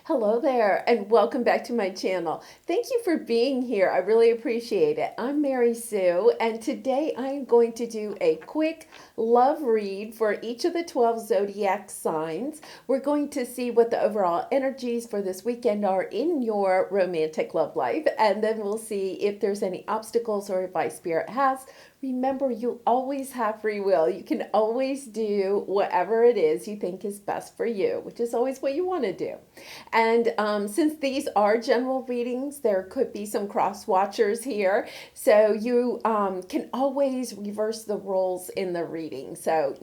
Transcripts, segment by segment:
Hello there, and welcome back to my channel. Thank you for being here. I really appreciate it. I'm Mary Sue, and today I'm going to do a quick love read for each of the 12 zodiac signs. We're going to see what the overall energies for this weekend are in your romantic love life, and then we'll see if there's any obstacles or advice Spirit has. Remember, you always have free will. You can always do whatever it is you think is best for you, which is always what you want to do. And since these are general readings, there could be some cross watchers here. So you can always reverse the roles in the reading. So,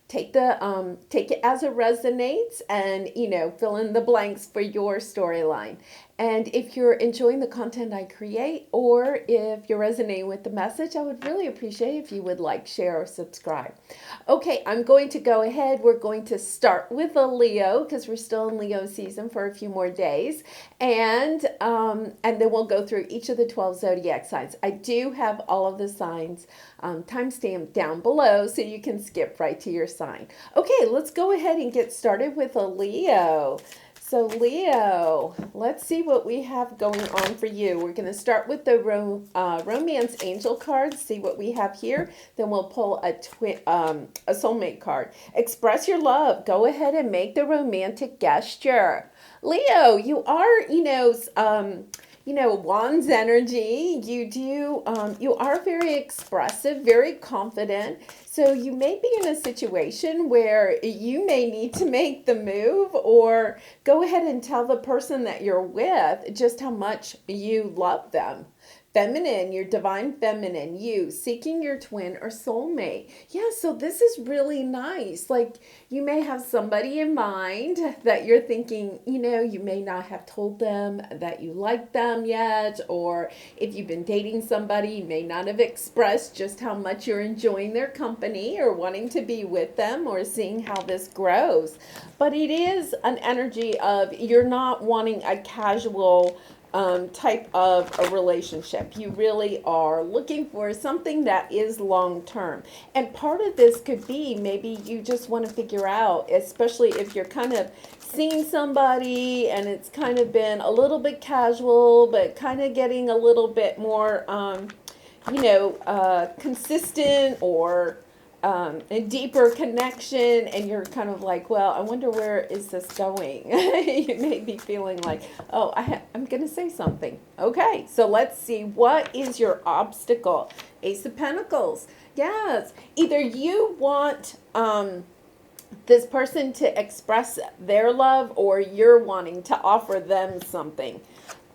take it as it resonates and, fill in the blanks for your storyline. And if you're enjoying the content I create, or if you're resonating with the message, I would really appreciate if you would like, share, or subscribe. Okay, I'm going to go ahead. We're going to start with a Leo because we're still in Leo season for a few more days, and then we'll go through each of the 12 zodiac signs. I do have all of the signs timestamped down below, so you can skip right to your sign. Okay, let's go ahead and get started with a Leo. So Leo, let's see what we have going on for you. We're going to start with the romance angel card, see what we have here. Then we'll pull a soulmate card. Express your love. Go ahead and make the romantic gesture. Leo, you are, Wands energy. You are very expressive, very confident. So you may be in a situation where you may need to make the move, or go ahead and tell the person that you're with just how much you love them. Feminine, your divine feminine, you seeking your twin or soulmate. Yeah, so this is really nice. Like, you may have somebody in mind that you're thinking, you may not have told them that you like them yet, or if you've been dating somebody, you may not have expressed just how much you're enjoying their company or wanting to be with them or seeing how this grows. But it is an energy of you're not wanting a casual type of a relationship. You really are looking for something that is long term. And part of this could be maybe you just want to figure out, especially if you're kind of seeing somebody and it's kind of been a little bit casual, but kind of getting a little bit more, consistent, or a deeper connection, and you're kind of like, well, I wonder where is this going? You may be feeling like, oh, I'm going to say something. Okay, so let's see. What is your obstacle? Ace of Pentacles. Yes, either you want this person to express their love, or you're wanting to offer them something.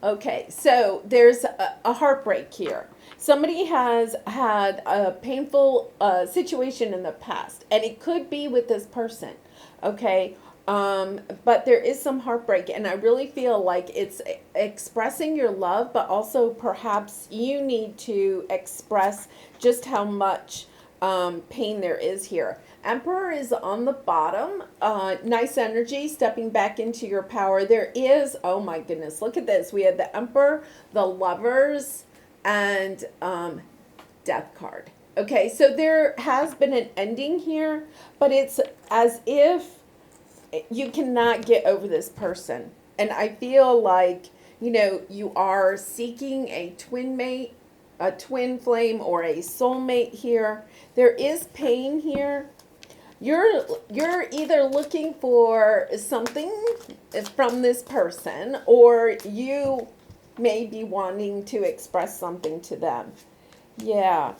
Okay, so there's a heartbreak here. Somebody has had a painful situation in the past, and it could be with this person, okay? But there is some heartbreak, and I really feel like it's expressing your love, but also perhaps you need to express just how much pain there is here. Emperor is on the bottom. Nice energy, stepping back into your power. There is, oh my goodness, look at this. We have the Emperor, the Lovers, and Death card. Okay, so there has been an ending here, but it's as if you cannot get over this person. And I feel like, you are seeking a twin mate, a twin flame, or a soulmate here. There is pain here. You're either looking for something from this person, or you may be wanting to express something to them. Yeah.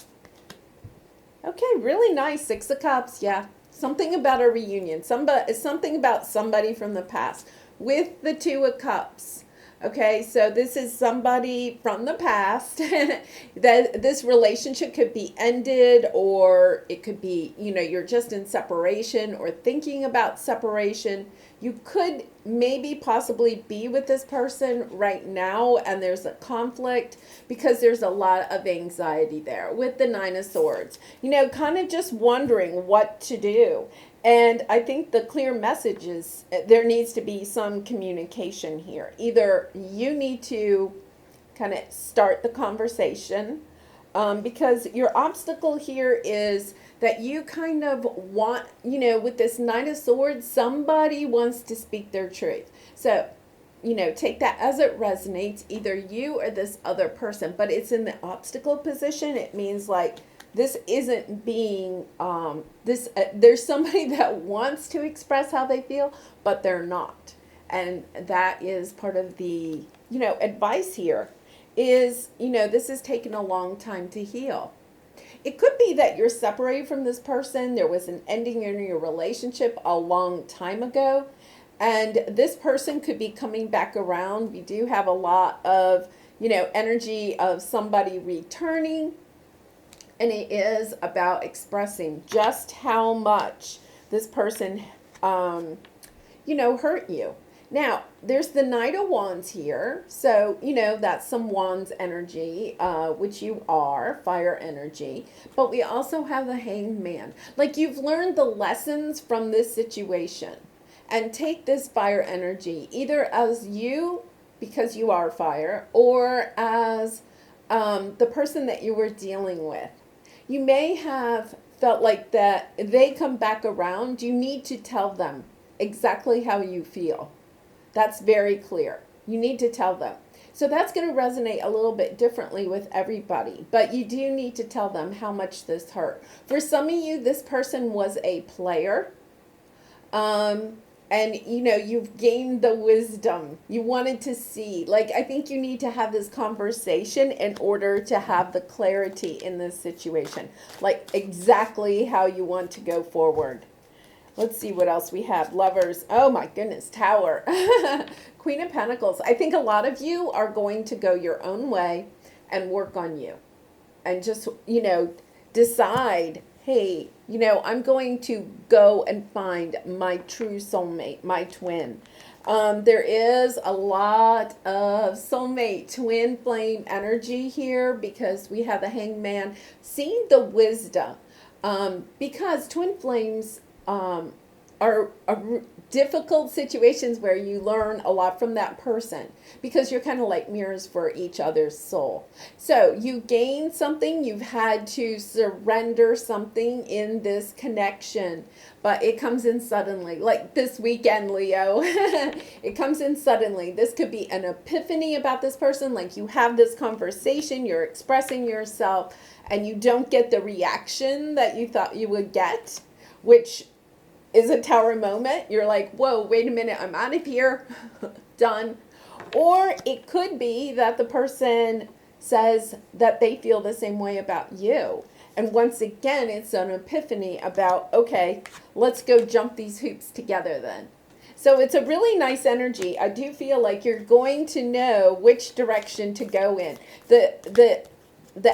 Okay, really nice. Six of Cups. Yeah. Something about a reunion. Something about somebody from the past. With the Two of Cups. Okay, so this is somebody from the past. That this relationship could be ended, or it could be, you're just in separation or thinking about separation. You could maybe possibly be with this person right now, and there's a conflict because there's a lot of anxiety there with the Nine of Swords. Kind of just wondering what to do. And I think the clear message is there needs to be some communication here. Either you need to kind of start the conversation, because your obstacle here is that you kind of want, with this Knight of Swords, somebody wants to speak their truth. So take that as it resonates, either you or this other person, but it's in the obstacle position. It means like this isn't being, there's somebody that wants to express how they feel, but they're not. And that is part of the, advice here is, this is taking a long time to heal. It could be that you're separated from this person. There was an ending in your relationship a long time ago. And this person could be coming back around. We do have a lot of, energy of somebody returning. And it is about expressing just how much this person, hurt you. Now, there's the Knight of Wands here. So, that's some Wands energy, which you are, fire energy. But we also have the Hanged Man. Like you've learned the lessons from this situation. And take this fire energy either as you, because you are fire, or as the person that you were dealing with. You may have felt like that they come back around. You need to tell them exactly how you feel. That's very clear. You need to tell them. So that's going to resonate a little bit differently with everybody. But you do need to tell them how much this hurt. For some of you, this person was a player. And, you've gained the wisdom. You wanted to see. Like, I think you need to have this conversation in order to have the clarity in this situation. Like, exactly how you want to go forward. Let's see what else we have. Lovers. Oh, my goodness. Tower. Queen of Pentacles. I think a lot of you are going to go your own way and work on you. And just, decide, hey, I'm going to go and find my true soulmate, my twin. There is a lot of soulmate, twin flame energy here because we have the Hanged Man. Seeing the wisdom, because twin flames are difficult situations where you learn a lot from that person because you're kind of like mirrors for each other's soul. So you gain something, you've had to surrender something in this connection, but it comes in suddenly, like this weekend, Leo. It comes in suddenly. This could be an epiphany about this person, like you have this conversation, you're expressing yourself, and you don't get the reaction that you thought you would get, which is a Tower moment. You're like, whoa, wait a minute, I'm out of here. Done. Or it could be that the person says that they feel the same way about you. And once again, it's an epiphany about, okay, let's go jump these hoops together then. So it's a really nice energy. I do feel like you're going to know which direction to go in. The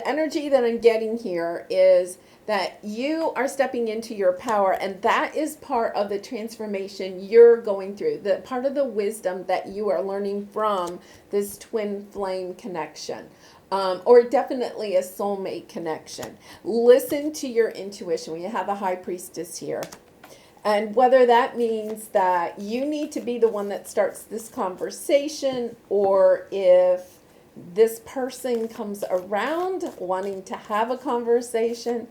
energy that I'm getting here is that you are stepping into your power, and that is part of the transformation you're going through, the part of the wisdom that you are learning from this twin flame connection, or definitely a soulmate connection. Listen to your intuition. We have a High Priestess here. And whether that means that you need to be the one that starts this conversation, or if this person comes around wanting to have a conversation,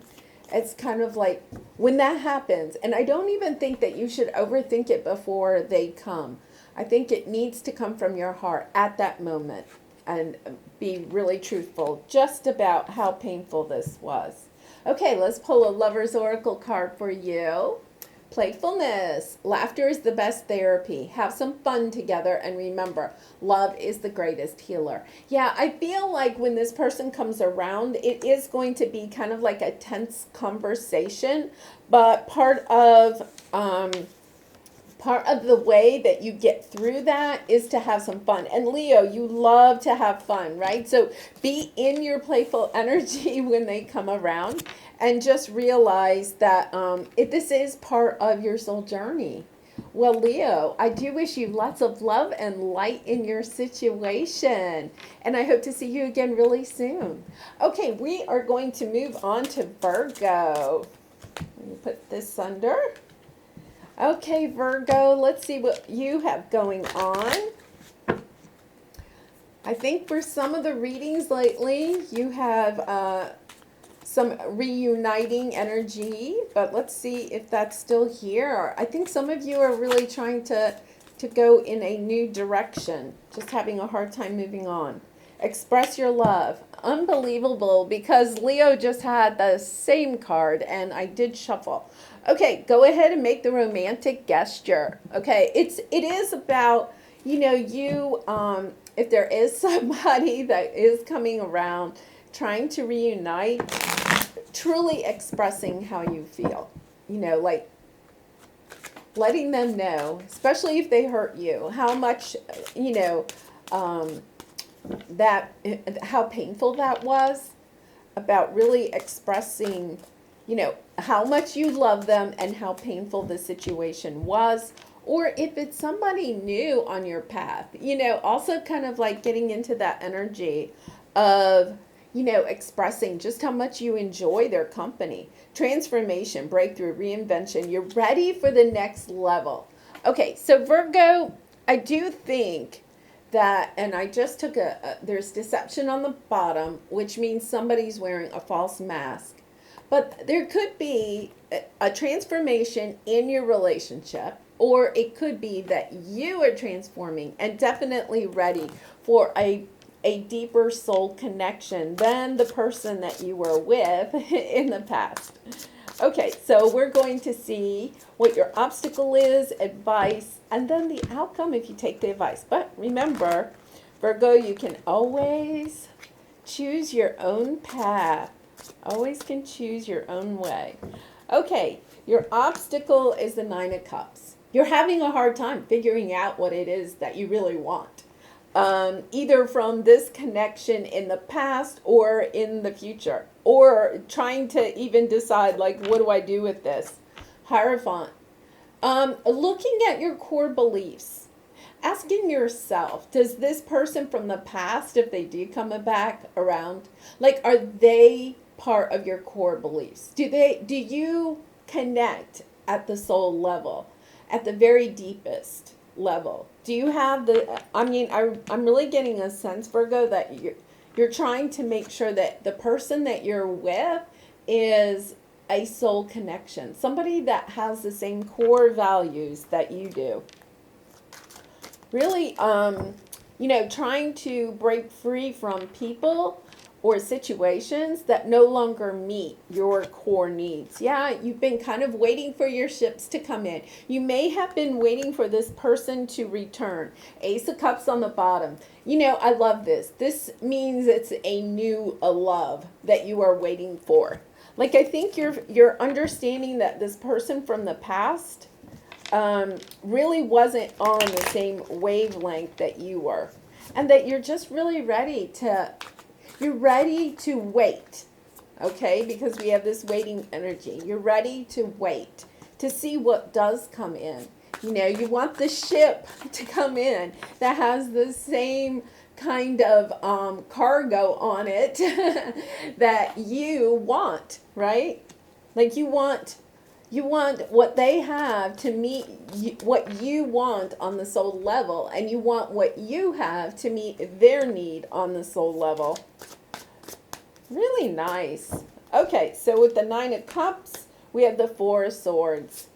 it's kind of like when that happens, and I don't even think that you should overthink it before they come. I think it needs to come from your heart at that moment and be really truthful just about how painful this was. Okay, let's pull a Lover's Oracle card for you. Playfulness. Laughter is the best therapy. Have some fun together, and remember, love is the greatest healer. Yeah, I feel like when this person comes around, it is going to be kind of like a tense conversation, but part of the way that you get through that is to have some fun. And Leo, you love to have fun, right? So be in your playful energy when they come around, and just realize that this is part of your soul journey. Well, Leo, I do wish you lots of love and light in your situation. And I hope to see you again really soon. Okay, we are going to move on to Virgo. Let me put this under. Okay, Virgo, let's see what you have going on. I think for some of the readings lately, you have some reuniting energy, but let's see if that's still here. I think some of you are really trying to to go in a new direction, just having a hard time moving on. Express your love. Unbelievable, because Leo just had the same card and I did shuffle. Okay, go ahead and make the romantic gesture. Okay, it is about, you if there is somebody that is coming around trying to reunite, truly expressing how you feel. Like letting them know, especially if they hurt you, how much, that how painful that was, about really expressing, how much you love them and how painful the situation was. Or if it's somebody new on your path, also kind of like getting into that energy of, expressing just how much you enjoy their company. Transformation, breakthrough, reinvention. You're ready for the next level. Okay, so Virgo, I do think that, and I just took there's deception on the bottom, which means somebody's wearing a false mask. But there could be a transformation in your relationship, or it could be that you are transforming and definitely ready for a deeper soul connection than the person that you were with in the past. Okay, so we're going to see what your obstacle is, advice, and then the outcome if you take the advice. But remember, Virgo, you can always choose your own path. Always can choose your own way. Okay, your obstacle is the Nine of Cups. You're having a hard time figuring out what it is that you really want. Either from this connection in the past or in the future, or trying to even decide, like, what do I do with this? Hierophant. Looking at your core beliefs, asking yourself, does this person from the past, if they do come back around, like, are they part of your core beliefs? Do you connect at the soul level, at the very deepest level? Do you have I'm really getting a sense, Virgo, that you're trying to make sure that the person that you're with is a soul connection, somebody that has the same core values that you do. Really, trying to break free from people or situations that no longer meet your core needs. Yeah, you've been kind of waiting for your ships to come in. You may have been waiting for this person to return. Ace of Cups on the bottom. I love this. This means it's a new love that you are waiting for. Like, I think you're understanding that this person from the past really wasn't on the same wavelength that you were. And that you're just really ready to wait, okay? Because we have this waiting energy. You're ready to wait to see what does come in. You want the ship to come in that has the same kind of cargo on it that you want, right? Like you want what they have to meet what you want on the soul level, and you want what you have to meet their need on the soul level. Really nice. Okay, so with the Nine of Cups, we have the Four of Swords.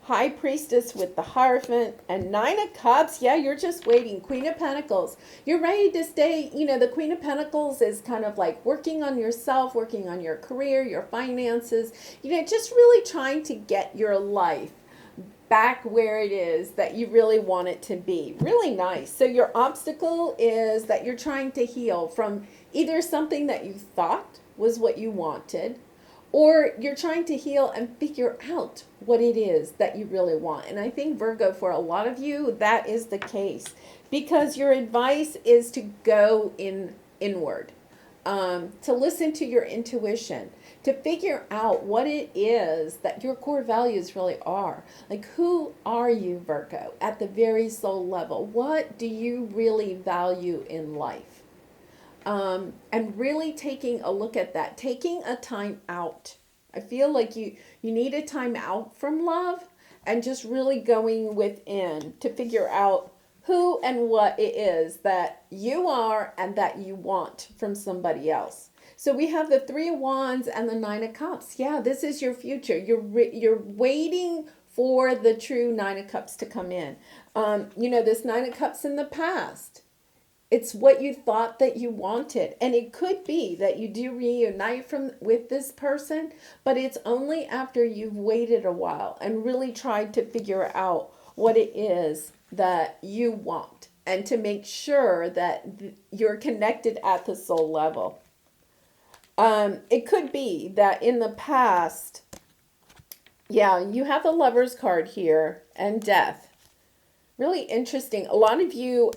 High Priestess with the Hierophant, and Nine of Cups. Yeah, you're just waiting. Queen of Pentacles. You're ready to stay. The Queen of Pentacles is kind of like working on yourself, working on your career, your finances. Just really trying to get your life back where it is that you really want it to be. Really nice. So your obstacle is that you're trying to heal from either something that you thought was what you wanted, or you're trying to heal and figure out what it is that you really want. And I think, Virgo, for a lot of you, that is the case, because your advice is to go inward, to listen to your intuition, to figure out what it is that your core values really are. Like, who are you, Virgo, at the very soul level? What do you really value in life? And really taking a look at that, taking a time out. I feel like you need a time out from love and just really going within to figure out who and what it is that you are and that you want from somebody else. So we have the Three of Wands and the Nine of Cups. Yeah, this is your future. You're waiting for the true Nine of Cups to come in. You know, this Nine of Cups in the past. It's what you thought that you wanted. And it could be that you do reunite with this person, but it's only after you've waited a while and really tried to figure out what it is that you want and to make sure that you're connected at the soul level. It could be that in the past, yeah, you have the Lover's card here and Death. Really interesting. A lot of you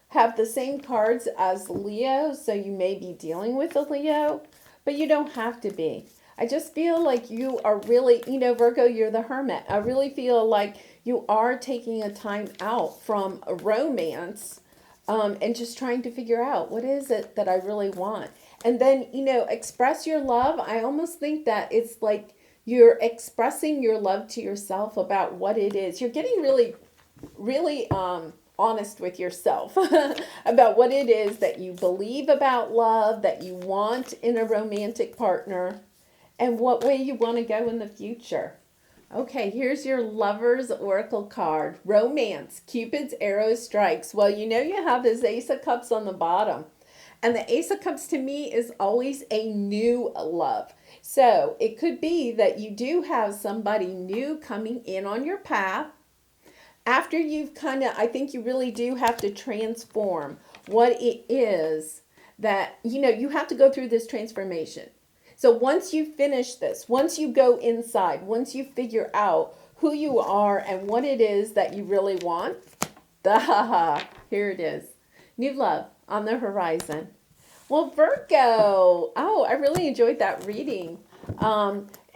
have the same cards as Leo, so you may be dealing with a Leo, but you don't have to be. I just feel like you are really, you know, Virgo, you're the hermit. I really feel like you are taking a time out from a romance and just trying to figure out what is it that I really want. And then, you know, express your love. I almost think that it's like you're expressing your love to yourself about what it is. You're getting really honest with yourself about what it is that you believe about love, that you want in a romantic partner, and what way you want to go in the future. Okay, here's your Lover's Oracle card. Romance, Cupid's arrow strikes. Well, you know you have this Ace of Cups on the bottom. And the Ace of Cups to me is always a new love. So it could be that you do have somebody new coming in on your path. After you've I think you really do have to transform what it is that, you know, you have to go through this transformation. So once you finish this, once you go inside, once you figure out who you are and what it is that you really want, here it is. New love on the horizon. Well, Virgo, oh, I really enjoyed that reading.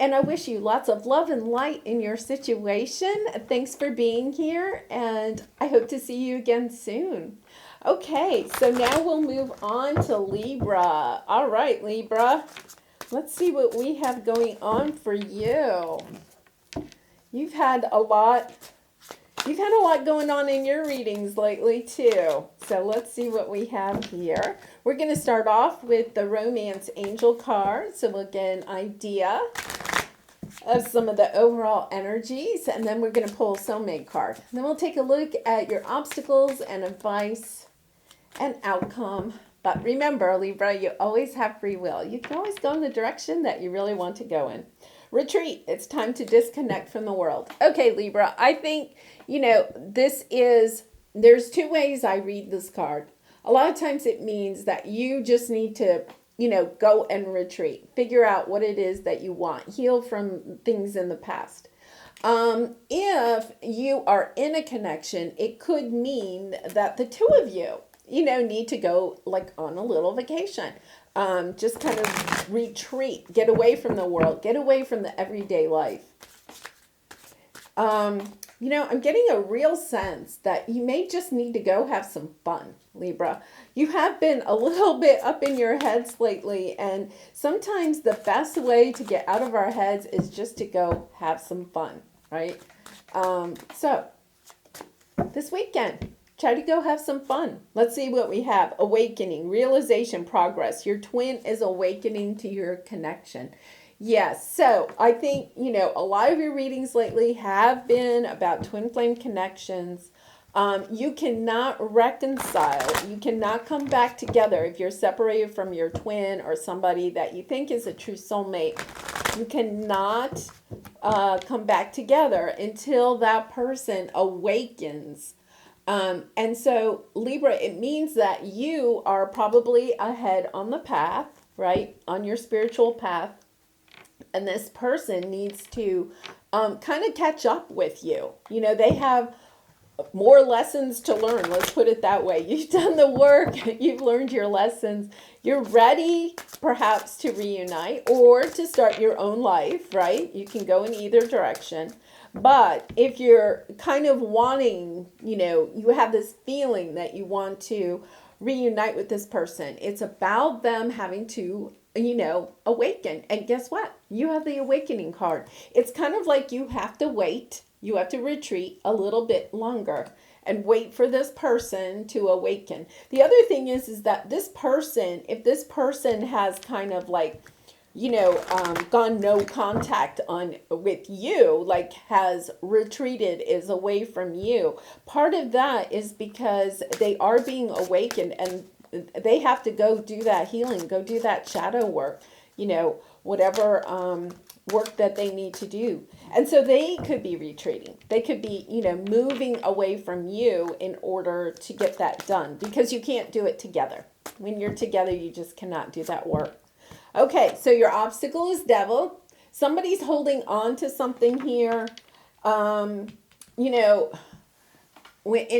And I wish you lots of love and light in your situation. Thanks for being here, and I hope to see you again soon. Okay, so now we'll move on to Libra. All right, Libra, let's see what we have going on for you. You've had a lot going on in your readings lately too. So let's see what we have here. We're going to start off with the Romance Angel card, so we'll get an idea of some of the overall energies, and then we're going to pull a soulmate card. Then we'll take a look at your obstacles and advice and outcome. But remember, Libra, you always have free will. You can always go in the direction that you really want to go in. Retreat. It's time to disconnect from the world. Okay, Libra, I think, you know, there's two ways I read this card. A lot of times it means that you just need to, you know, go and retreat. Figure out what it is that you want. Heal from things in the past. If you are in a connection, it could mean that the two of you, you know, need to go like on a little vacation. Just kind of retreat, get away from the world, get away from the everyday life. You know, I'm getting a real sense that you may just need to go have some fun, Libra. You have been a little bit up in your heads lately, and sometimes the best way to get out of our heads is just to go have some fun, right? So this weekend, try to go have some fun. Let's see what we have. Awakening, realization, progress. Your twin is awakening to your connection. Yes, so I think, you know, a lot of your readings lately have been about twin flame connections. You cannot reconcile. You cannot come back together if you're separated from your twin or somebody that you think is a true soulmate. You cannot come back together until that person awakens. And so, Libra, it means that you are probably ahead on the path, right? On your spiritual path. And this person needs to kind of catch up with you. You know, they have more lessons to learn. Let's put it that way. You've done the work. You've learned your lessons. You're ready, perhaps, to reunite or to start your own life, right? You can go in either direction. But if you're kind of wanting, you know, you have this feeling that you want to reunite with this person, it's about them having to, you know, awaken. And guess what? You have the awakening card. It's kind of like you have to wait. You have to retreat a little bit longer and wait for this person to awaken. The other thing is that this person, if this person has kind of like, gone no contact on with you, like has retreated, is away from you. Part of that is because they are being awakened and they have to go do that healing, go do that shadow work, whatever work that they need to do. And so they could be retreating. They could be, moving away from you in order to get that done, because you can't do it together. When you're together, you just cannot do that work. Okay, so your obstacle is devil. Somebody's holding on to something here. In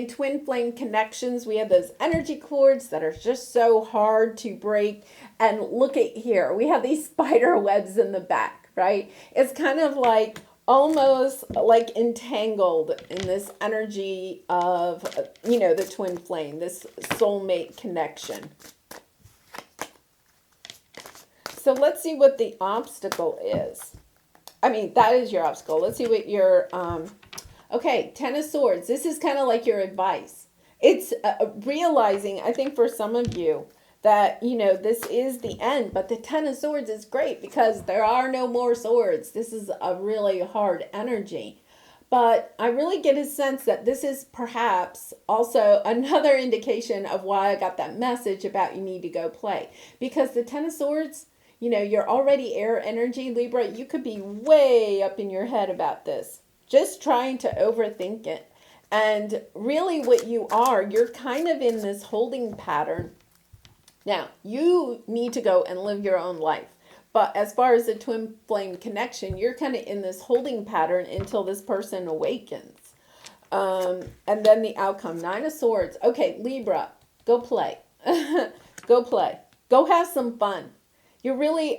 twin flame connections, we have those energy cords that are just so hard to break. And look at here, we have these spider webs in the back, right? It's kind of like almost like entangled in this energy of, the twin flame, this soulmate connection. So let's see what the obstacle is. I mean, that is your obstacle. Let's see what your, okay, Ten of Swords. This is kind of like your advice. It's realizing, I think for some of you, that, this is the end. But the Ten of Swords is great because there are no more swords. This is a really hard energy. But I really get a sense that this is perhaps also another indication of why I got that message about you need to go play. Because the Ten of Swords, you're already air energy, Libra. You could be way up in your head about this, just trying to overthink it. And really what you are, you're kind of in this holding pattern. Now, you need to go and live your own life. But as far as the twin flame connection, you're kind of in this holding pattern until this person awakens. And then the outcome, Nine of Swords. Okay, Libra, go play. Go play. Go have some fun. You're really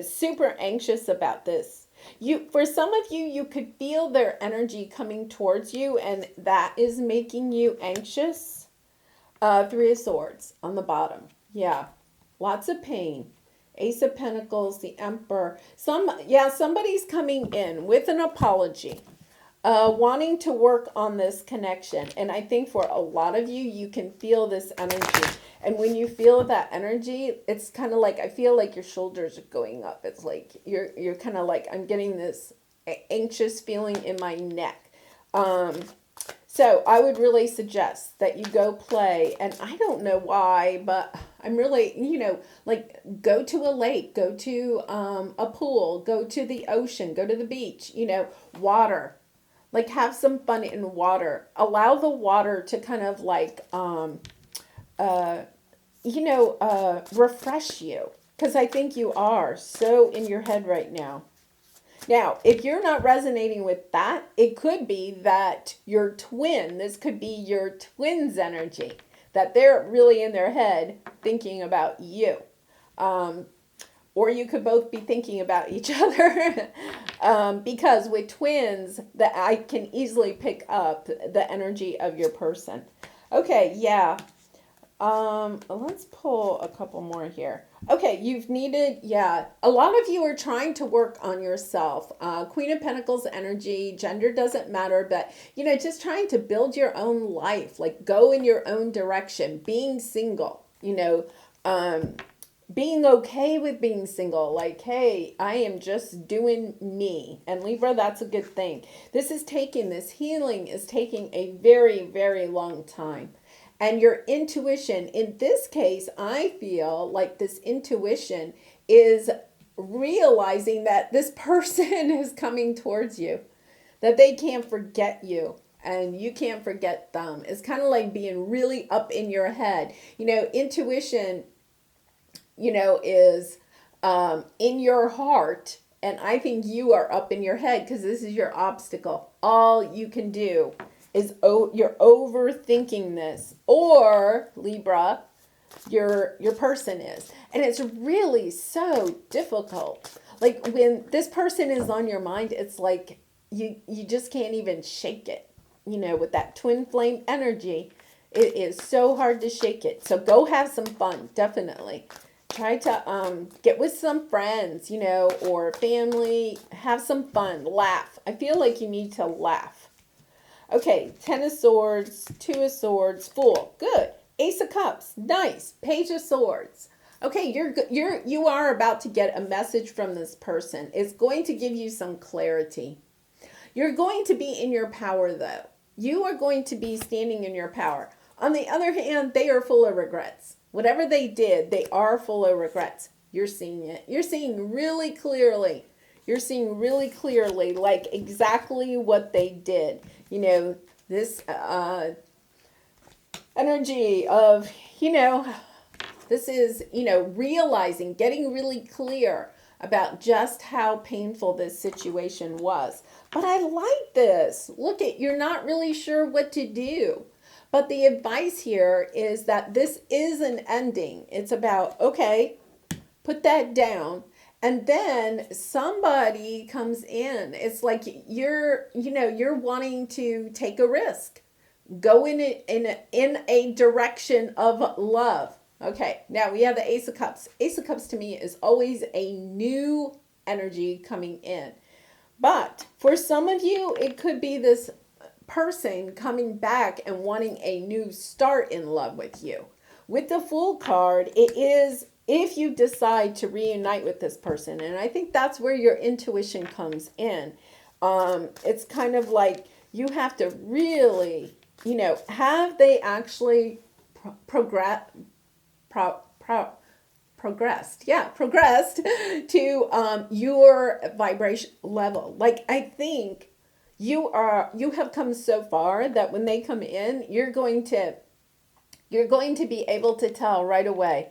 super anxious about this. For some of you, you could feel their energy coming towards you, and that is making you anxious. Three of Swords on the bottom. Yeah, lots of pain. Ace of Pentacles, the Emperor. Somebody's coming in with an apology, wanting to work on this connection. And I think for a lot of you, you can feel this energy. And when you feel that energy, it's kind of like, I feel like your shoulders are going up. It's like you're kind of like, I'm getting this anxious feeling in my neck. So I would really suggest that you go play. And I don't know why, but I'm really, like go to a lake, go to a pool, go to the ocean, go to the beach, water. Like have some fun in water. Allow the water to kind of like, refresh you. Because I think you are so in your head right now. Now, if you're not resonating with that, it could be that your twin, this could be your twin's energy, that they're really in their head thinking about you. Or you could both be thinking about each other. Because with twins, that I can easily pick up the energy of your person. Okay, yeah. Let's pull a couple more here. Okay, a lot of you are trying to work on yourself. Queen of Pentacles energy, gender doesn't matter, but, just trying to build your own life, like go in your own direction, being single, being okay with being single, like, hey, I am just doing me. And Libra, that's a good thing. This healing is taking a very, very long time. And your intuition, in this case, I feel like this intuition is realizing that this person is coming towards you, that they can't forget you and you can't forget them. It's kind of like being really up in your head. Intuition, is in your heart. And I think you are up in your head because this is your obstacle. All you can do is you're overthinking this, or Libra, your person is. And it's really so difficult. Like when this person is on your mind, it's like you just can't even shake it. With that twin flame energy, it is so hard to shake it. So go have some fun, definitely. Try to get with some friends, or family, have some fun, laugh. I feel like you need to laugh. Okay, Ten of Swords, Two of Swords, Fool, good. Ace of Cups, nice. Page of Swords. Okay, you are about to get a message from this person. It's going to give you some clarity. You're going to be in your power though. You are going to be standing in your power. On the other hand, they are full of regrets. Whatever they did, they are full of regrets. You're seeing it. You're seeing really clearly. You're seeing really clearly, like exactly what they did. You know, this energy of, this is, realizing, getting really clear about just how painful this situation was. But I like this. Look at, you're not really sure what to do. But the advice here is that this is an ending. It's about, okay, put that down. And then somebody comes in. It's like you're wanting to take a risk. Go in a direction of love. Okay, now we have the Ace of Cups. Ace of Cups to me is always a new energy coming in. But for some of you, it could be this person coming back and wanting a new start in love with you. With the Fool card, it is if you decide to reunite with this person. And I think that's where your intuition comes in. It's kind of like you have to really, have they actually progressed to your vibration level. Like, I think you have come so far that when they come in, you're going to be able to tell right away.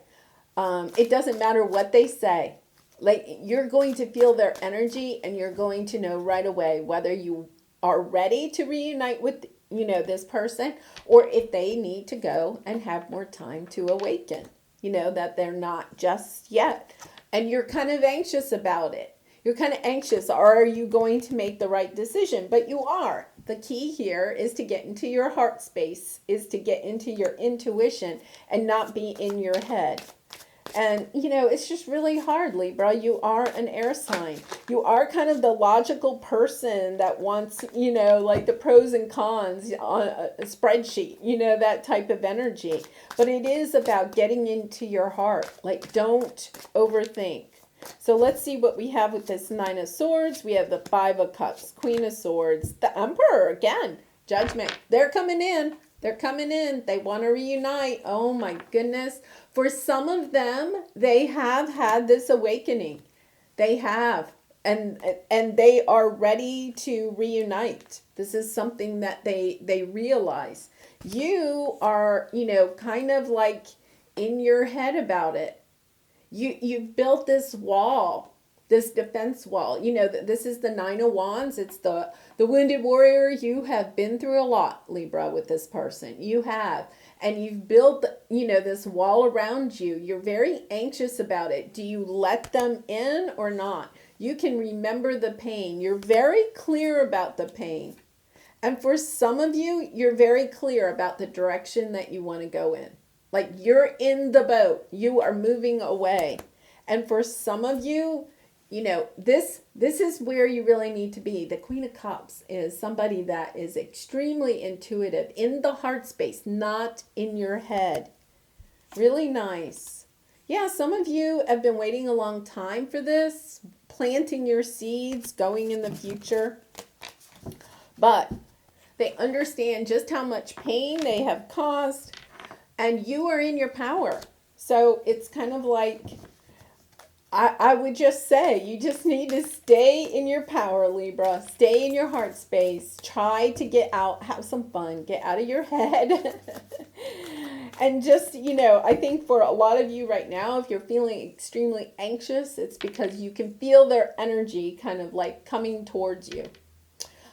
It doesn't matter what they say. Like, you're going to feel their energy, and you're going to know right away whether you are ready to reunite with this person, or if they need to go and have more time to awaken, that they're not just yet. And you're kind of anxious about it. You're kind of anxious. Are you going to make the right decision? But you are. The key here is to get into your heart space, is to get into your intuition and not be in your head. And, it's just really hard, Libra. You are an air sign. You are kind of the logical person that wants, like the pros and cons on a spreadsheet, that type of energy. But it is about getting into your heart. Like, don't overthink. So let's see what we have with this Nine of Swords. We have the Five of Cups, Queen of Swords, the Emperor again, Judgment. They're coming in. They're coming in. They want to reunite. Oh my goodness. For some of them, they have had this awakening. They have. And they are ready to reunite. This is something that they realize. You are, kind of like in your head about it. You've built this wall, this defense wall. This is the Nine of Wands. It's the wounded warrior. You have been through a lot, Libra, with this person. You have. And you've built, this wall around you. You're very anxious about it. Do you let them in or not? You can remember the pain. You're very clear about the pain. And for some of you, you're very clear about the direction that you want to go in. Like, you're in the boat. You are moving away. And for some of you, this is where you really need to be. The Queen of Cups is somebody that is extremely intuitive in the heart space, not in your head. Really nice. Yeah, some of you have been waiting a long time for this, planting your seeds, going in the future. But they understand just how much pain they have caused, and you are in your power. So it's kind of like, I would just say, you just need to stay in your power, Libra. Stay in your heart space. Try to get out, have some fun, get out of your head. And just, I think for a lot of you right now, if you're feeling extremely anxious, it's because you can feel their energy kind of like coming towards you.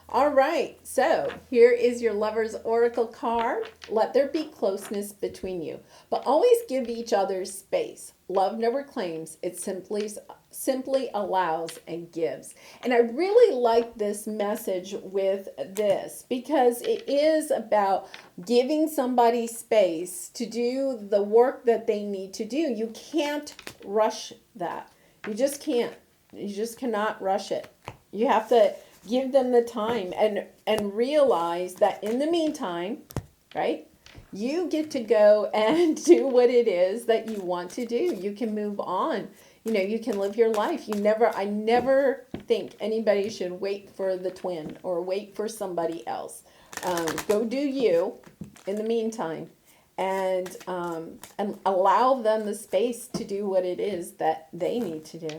All right, so here is your Lover's Oracle card. Let there be closeness between you, but always give each other space. Love never claims, it simply allows and gives. And I really like this message with this because it is about giving somebody space to do the work that they need to do. You can't rush that. You just can't. You just cannot rush it. You have to give them the time and realize that in the meantime, right, You get to go and do what it is that you want to do. You can move on. You can live your life. I never think anybody should wait for the twin or wait for somebody else. Go do you in the meantime, and allow them the space to do what it is that they need to do.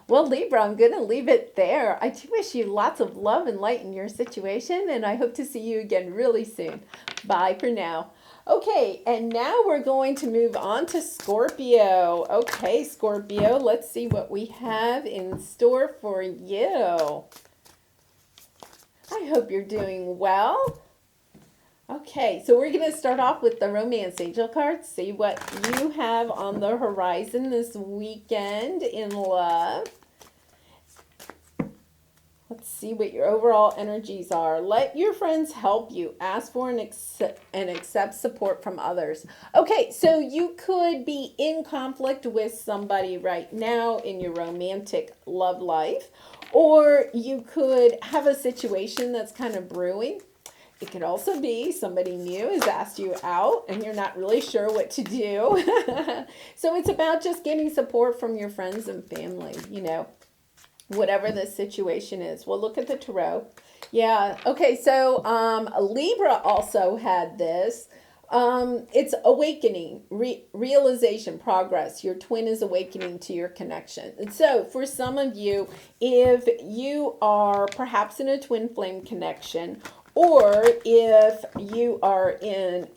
Well, Libra, I'm going to leave it there. I do wish you lots of love and light in your situation, and I hope to see you again really soon. Bye for now. Okay, and now we're going to move on to Scorpio. Okay, Scorpio, let's see what we have in store for you. I hope you're doing well. Okay, so we're going to start off with the Romance Angel cards. See what you have on the horizon this weekend in love. Let's see what your overall energies are. Let your friends help you. Ask for and accept support from others. Okay, so you could be in conflict with somebody right now in your romantic love life, or you could have a situation that's kind of brewing. It could also be somebody new has asked you out and you're not really sure what to do. So it's about just getting support from your friends and family, whatever the situation is. Well, look at the tarot. Yeah. Okay. So Libra also had this. It's awakening, realization, progress. Your twin is awakening to your connection. And so for some of you, if you are perhaps in a twin flame connection, or if you are in,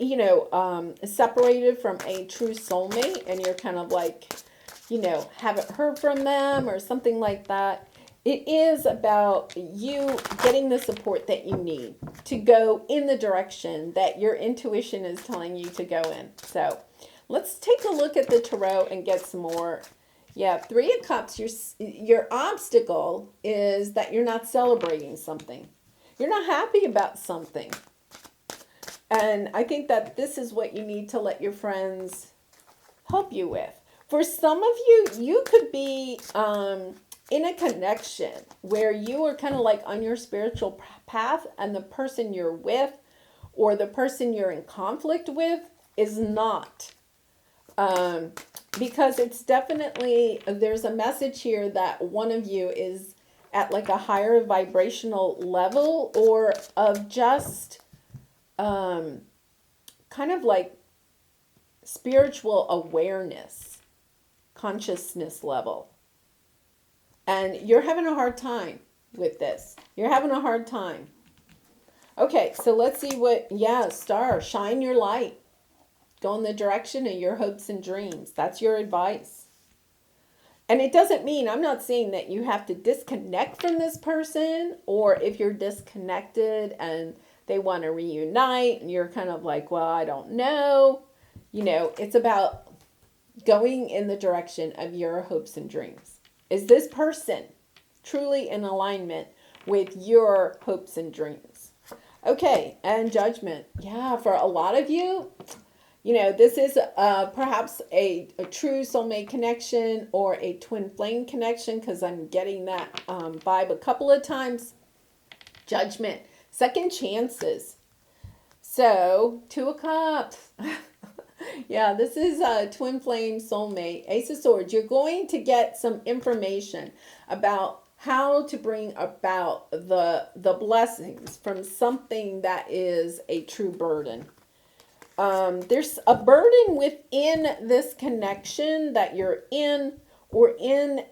separated from a true soulmate and you're kind of like, haven't heard from them or something like that, it is about you getting the support that you need to go in the direction that your intuition is telling you to go in. So let's take a look at the tarot and get some more. Yeah, Three of Cups, your obstacle is that you're not celebrating something. You're not happy about something. And I think that this is what you need to let your friends help you with. For some of you, you could be in a connection where you are kind of like on your spiritual path, and the person you're with or the person you're in conflict with is not. Because it's definitely, there's a message here that one of you is at like a higher vibrational level, or of just kind of like spiritual awareness, consciousness level. And you're having a hard time with this. You're having a hard time. Okay, so let's see star, shine your light. Go in the direction of your hopes and dreams. That's your advice. And it doesn't mean, I'm not saying that you have to disconnect from this person, or if you're disconnected and they want to reunite and you're kind of like, well, I don't know. It's about going in the direction of your hopes and dreams. Is this person truly in alignment with your hopes and dreams? Okay, and judgment. Yeah, for a lot of you, this is perhaps a true soulmate connection or a twin flame connection, because I'm getting that vibe a couple of times. Judgment, second chances. So, Two of Cups. Yeah, this is a twin flame soulmate. Ace of Swords. You're going to get some information about how to bring about the blessings from something that is a true burden. There's a burden within this connection that you're in, or in,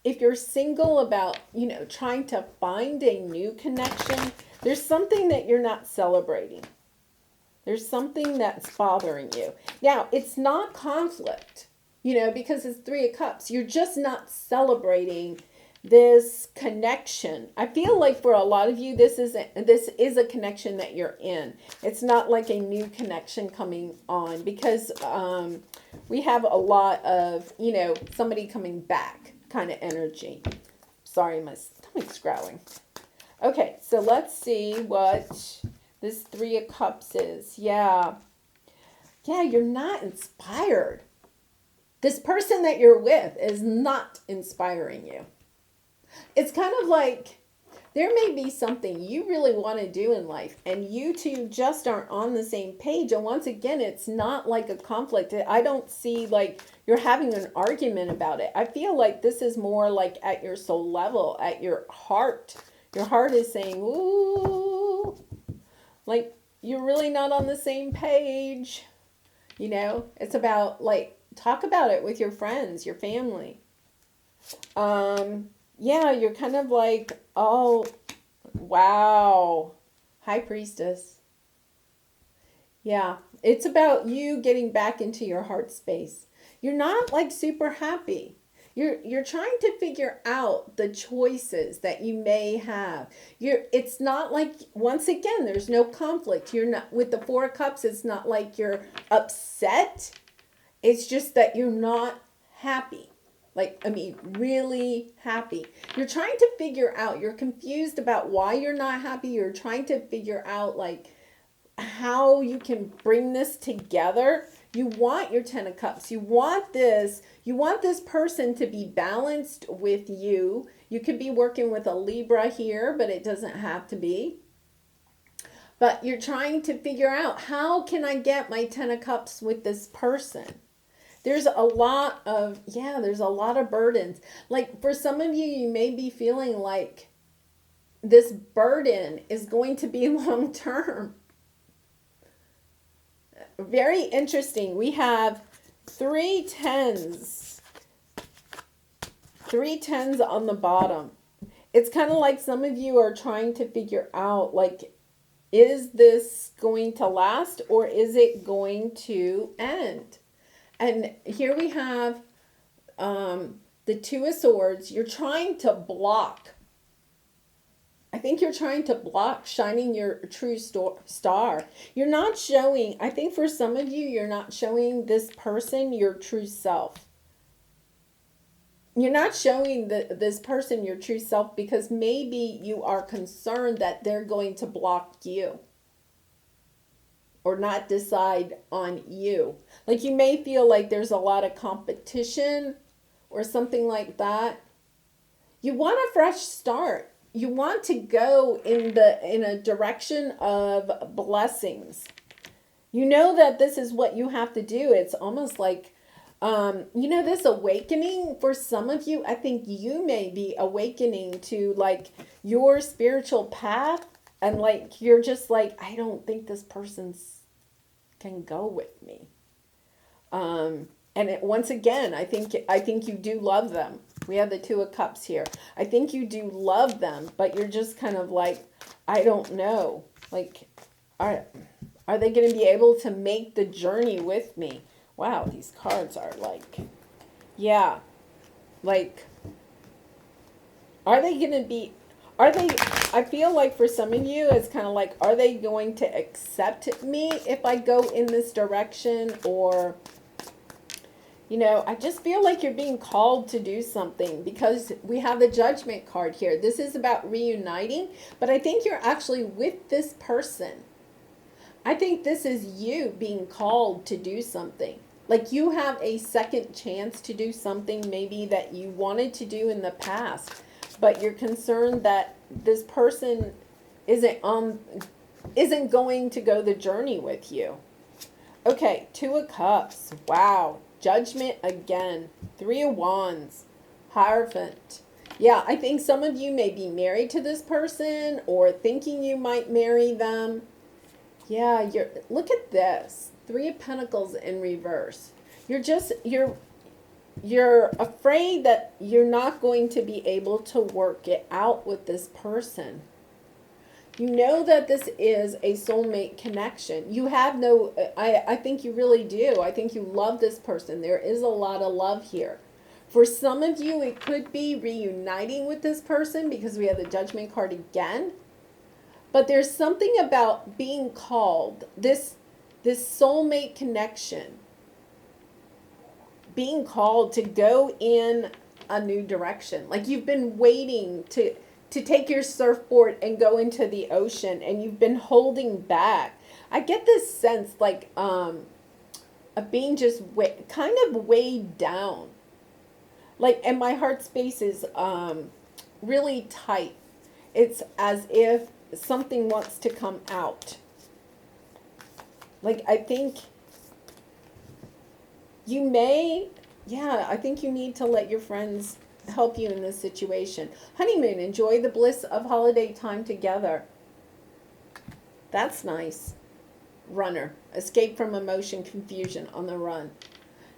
if you're single, about, trying to find a new connection. There's something that you're not celebrating. There's something that's bothering you. Now, it's not conflict, because it's Three of Cups. You're just not celebrating this connection. I feel like for a lot of you, this is a connection that you're in. It's not like a new connection coming on, because we have a lot of, somebody coming back kind of energy. Sorry, my stomach's growling. Okay, so let's see what this Three of Cups is. Yeah, you're not inspired. This person that you're with is not inspiring you. It's kind of like there may be something you really want to do in life and you two just aren't on the same page. And once again, it's not like a conflict. I don't see like you're having an argument about it. I feel like this is more like at your soul level, at your heart. Your heart is saying, ooh, like you're really not on the same page. You know, it's about like, talk about it with your friends, your family. Yeah, you're kind of like, oh, wow. High Priestess. Yeah, it's about you getting back into your heart space. You're not like super happy. You're trying to figure out the choices that you may have. It's not like, once again, there's no conflict. You're not, with the Four of Cups, it's not like you're upset. It's just that you're not happy. Like, I mean, really happy. You're trying to figure out, you're confused about why you're not happy. You're trying to figure out, like, how you can bring this together. You want your Ten of Cups. You want this person to be balanced with you. You could be working with a Libra here, but it doesn't have to be. But you're trying to figure out, how can I get my Ten of Cups with this person? There's a lot of, there's a lot of burdens. Like for some of you, you may be feeling like this burden is going to be long term. Very interesting. We have 3 tens. 3 tens on the bottom. It's kind of like some of you are trying to figure out, like, is this going to last or is it going to end? And here we have the Two of Swords. You're trying to block. I think you're trying to block shining your true star. You're not showing, I think for some of you, you're not showing this person your true self. You're not showing this person your true self because maybe you are concerned that they're going to block you or not decide on you. Like you may feel like there's a lot of competition or something like that. You want a fresh start. You want to go in a direction of blessings. You know that this is what you have to do. It's almost like, this awakening for some of you, I think you may be awakening to like your spiritual path. And like, you're just like, I don't think this person can go with me. Once again, I think you do love them. We have the Two of Cups here. I think you do love them, but you're just kind of like, I don't know. Like, are they going to be able to make the journey with me? Wow, these cards are like, yeah. Like, I feel like for some of you, it's kind of like, are they going to accept me if I go in this direction? Or, I just feel like you're being called to do something because we have the Judgment card here. This is about reuniting, but I think you're actually with this person. I think this is you being called to do something. Like you have a second chance to do something maybe that you wanted to do in the past, but you're concerned that this person isn't going to go the journey with you. Okay, Two of Cups. Wow. Judgment again. 3 of Wands. Hierophant. Yeah, I think some of you may be married to this person or thinking you might marry them. Yeah, look at this. 3 of Pentacles in reverse. You're afraid that you're not going to be able to work it out with this person. You know that this is a soulmate connection. You have no, I think you really do. I think you love this person. There is a lot of love here. For some of you, it could be reuniting with this person because we have the Judgment card again. But there's something about being called, this soulmate connection, being called to go in a new direction. Like you've been waiting to take your surfboard and go into the ocean and you've been holding back. I get this sense like of being just kind of weighed down. Like, and my heart space is really tight. It's as if something wants to come out. Like, I think you may, yeah, I think you need to let your friends help you in this situation. Honeymoon, enjoy the bliss of holiday time together. That's nice. Runner, escape from emotion, confusion, on the run.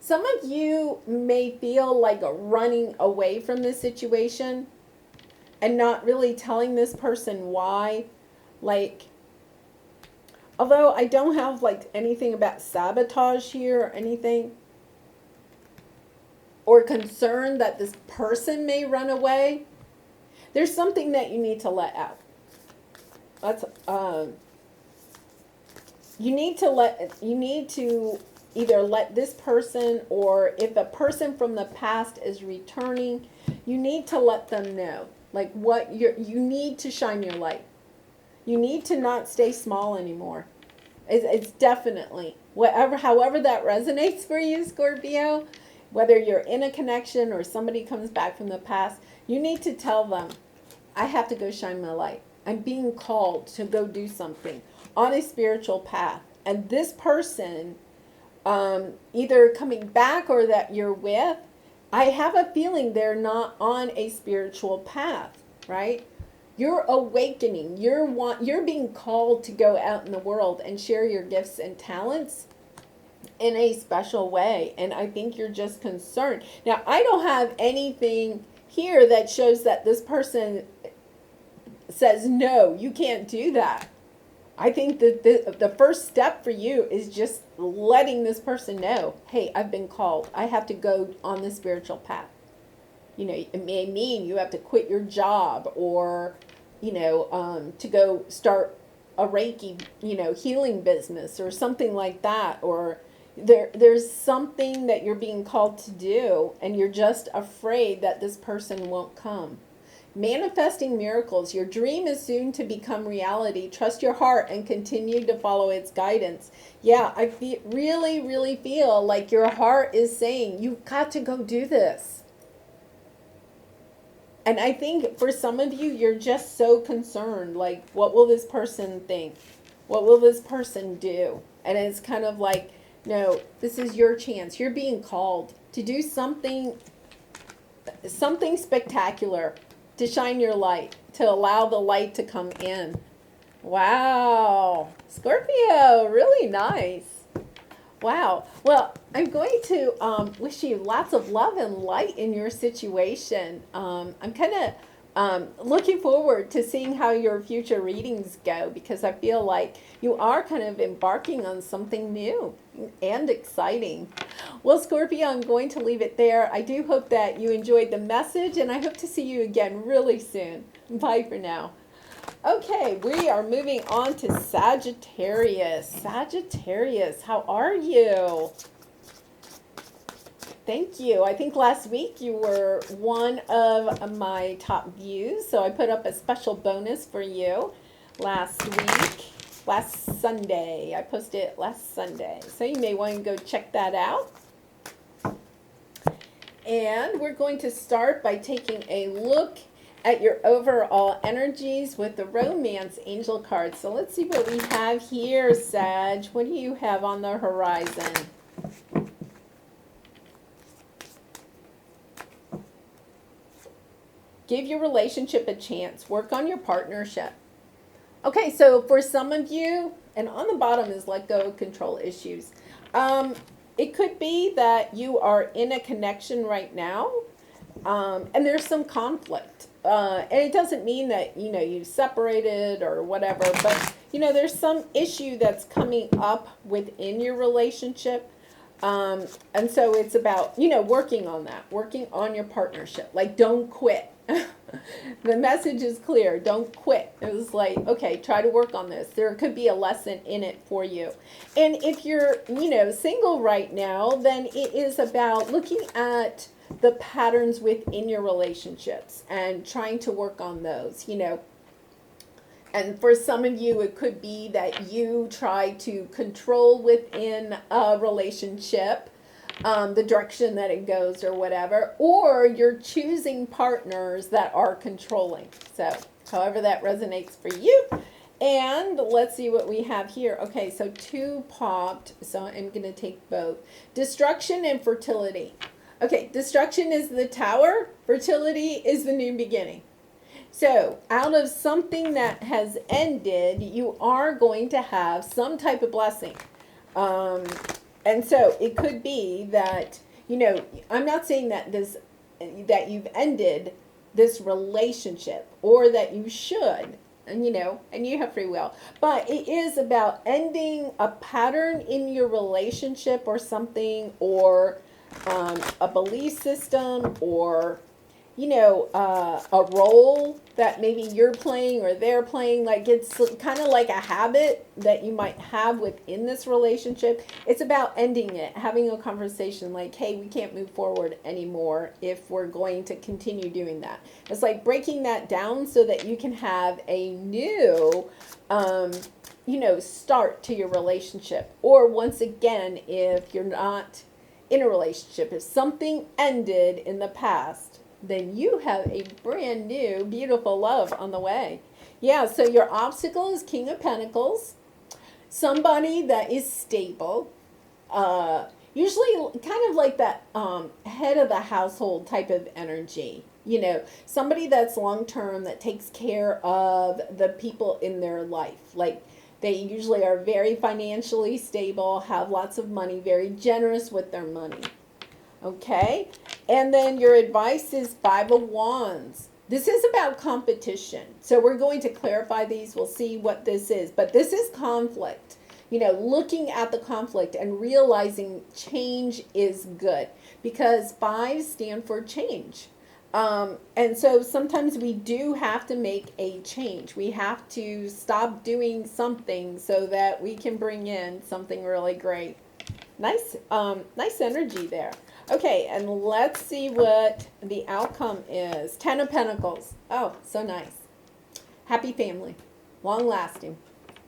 Some of you may feel like running away from this situation and not really telling this person why. Like, although I don't have like anything about sabotage here or anything, or concern that this person may run away, there's something that you need to let out. That's you need to either let this person, or if a person from the past is returning, you need to let them know, like, what you need to shine your light. You need to not stay small anymore. It's definitely, however that resonates for you, Scorpio, whether you're in a connection or somebody comes back from the past, you need to tell them, I have to go shine my light. I'm being called to go do something on a spiritual path. And this person, either coming back or that you're with, I have a feeling they're not on a spiritual path, right? You're awakening. You're being called to go out in the world and share your gifts and talents in a special way. And I think you're just concerned. Now, I don't have anything here that shows that this person says, no, you can't do that. I think that the first step for you is just letting this person know, hey, I've been called. I have to go on the spiritual path. You know, it may mean you have to quit your job, or, you know, to go start a Reiki, you know, healing business or something like that. Or there's something that you're being called to do, and you're just afraid that this person won't come. Manifesting miracles. Your dream is soon to become reality. Trust your heart and continue to follow its guidance. Yeah, I really feel like your heart is saying, you've got to go do this. And I think for some of you, you're just so concerned, like, what will this person think? What will this person do? And it's kind of like, no, this is your chance. You're being called to do something spectacular, to shine your light, to allow the light to come in. Wow. Scorpio, really nice. Wow. Well, I'm going to wish you lots of love and light in your situation. I'm kind of looking forward to seeing how your future readings go, because I feel like you are kind of embarking on something new and exciting. Well, Scorpio, I'm going to leave it there. I do hope that you enjoyed the message, and I hope to see you again really soon. Bye for now. Okay, we are moving on to Sagittarius. Sagittarius, how are you? Thank you. I think last week you were one of my top views, so I put up a special bonus for you last Sunday. I posted it last Sunday, so you may want to go check that out. And we're going to start by taking a look at your overall energies with the Romance Angel card. So let's see what we have here, Sag. What do you have on the horizon? Give your relationship a chance. Work on your partnership. Okay, so for some of you, and on the bottom is let go of control issues. It could be that you are in a connection right now, and there's some conflict. And it doesn't mean that, you know, you've separated or whatever, but, you know, there's some issue that's coming up within your relationship. And so it's about, you know, working on that, working on your partnership. Like, don't quit. The message is clear. Don't quit. It was like, okay, try to work on this. There could be a lesson in it for you. And if you're, you know, single right now, then it is about looking at the patterns within your relationships and trying to work on those, you know. And for some of you, it could be that you try to control within a relationship the direction that it goes or whatever, or you're choosing partners that are controlling. So however that resonates for you. And let's see what we have here. Okay, so 2 popped, so I'm going to take both. Destruction and fertility. Okay, destruction is the Tower, fertility is the new beginning. So out of something that has ended, you are going to have some type of blessing. And so it could be that, you know, I'm not saying that that you've ended this relationship or that you should, and you know, and you have free will, but it is about ending a pattern in your relationship or something, or a belief system, or you know, a role that maybe you're playing or they're playing. Like, it's kind of like a habit that you might have within this relationship. It's about ending it, having a conversation like, hey, we can't move forward anymore if we're going to continue doing that. It's like breaking that down so that you can have a new, you know, start to your relationship. Or once again, if you're not in a relationship, if something ended in the past, then you have a brand new, beautiful love on the way. Yeah, so your obstacle is King of Pentacles. Somebody that is stable. Usually kind of like that head of the household type of energy. You know, somebody that's long-term, that takes care of the people in their life. Like, they usually are very financially stable, have lots of money, very generous with their money. Okay, and then your advice is 5 of Wands. This is about competition. So we're going to clarify these. We'll see what this is. But this is conflict. You know, looking at the conflict and realizing change is good. Because 5 stand for change. And so sometimes we do have to make a change. We have to stop doing something so that we can bring in something really great. Nice, nice energy there. Okay, and let's see what the outcome is. 10 of Pentacles. Oh, so nice. Happy family. Long lasting.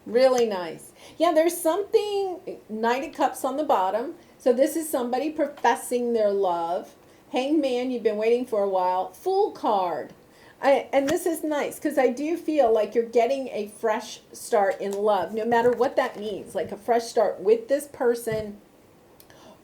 Really nice. Yeah, there's something, Knight of Cups on the bottom. So this is somebody professing their love. Hanged Man, you've been waiting for a while. Fool card. And this is nice because I do feel like you're getting a fresh start in love, no matter what that means. Like a fresh start with this person,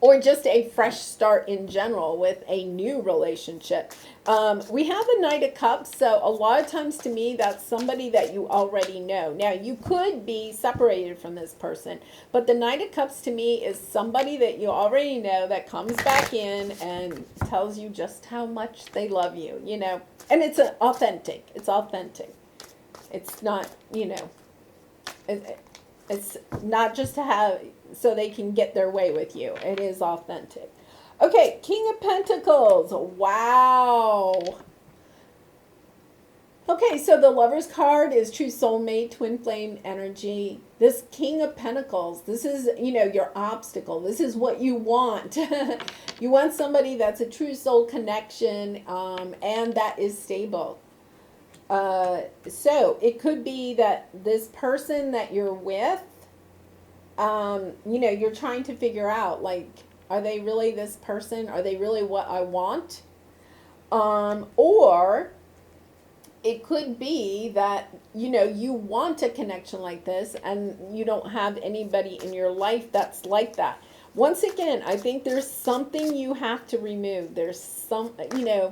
or just a fresh start in general with a new relationship. We have the Knight of Cups, so a lot of times to me, that's somebody that you already know. Now, you could be separated from this person, but the Knight of Cups to me is somebody that you already know that comes back in and tells you just how much they love you, you know. And it's authentic. It's authentic. It's not, you know, it's not just to have, so they can get their way with you. It is authentic. Okay, King of Pentacles. Wow. Okay, so the Lover's card is true soulmate, twin flame energy. This King of Pentacles, this is, you know, your obstacle. This is what you want. You want somebody that's a true soul connection, and that is stable. So it could be that this person that you're with, you know, you're trying to figure out, like, are they really this person? Are they really what I want? Or it could be that, you know, you want a connection like this and you don't have anybody in your life that's like that. Once again, I think there's something you have to remove. There's some, you know,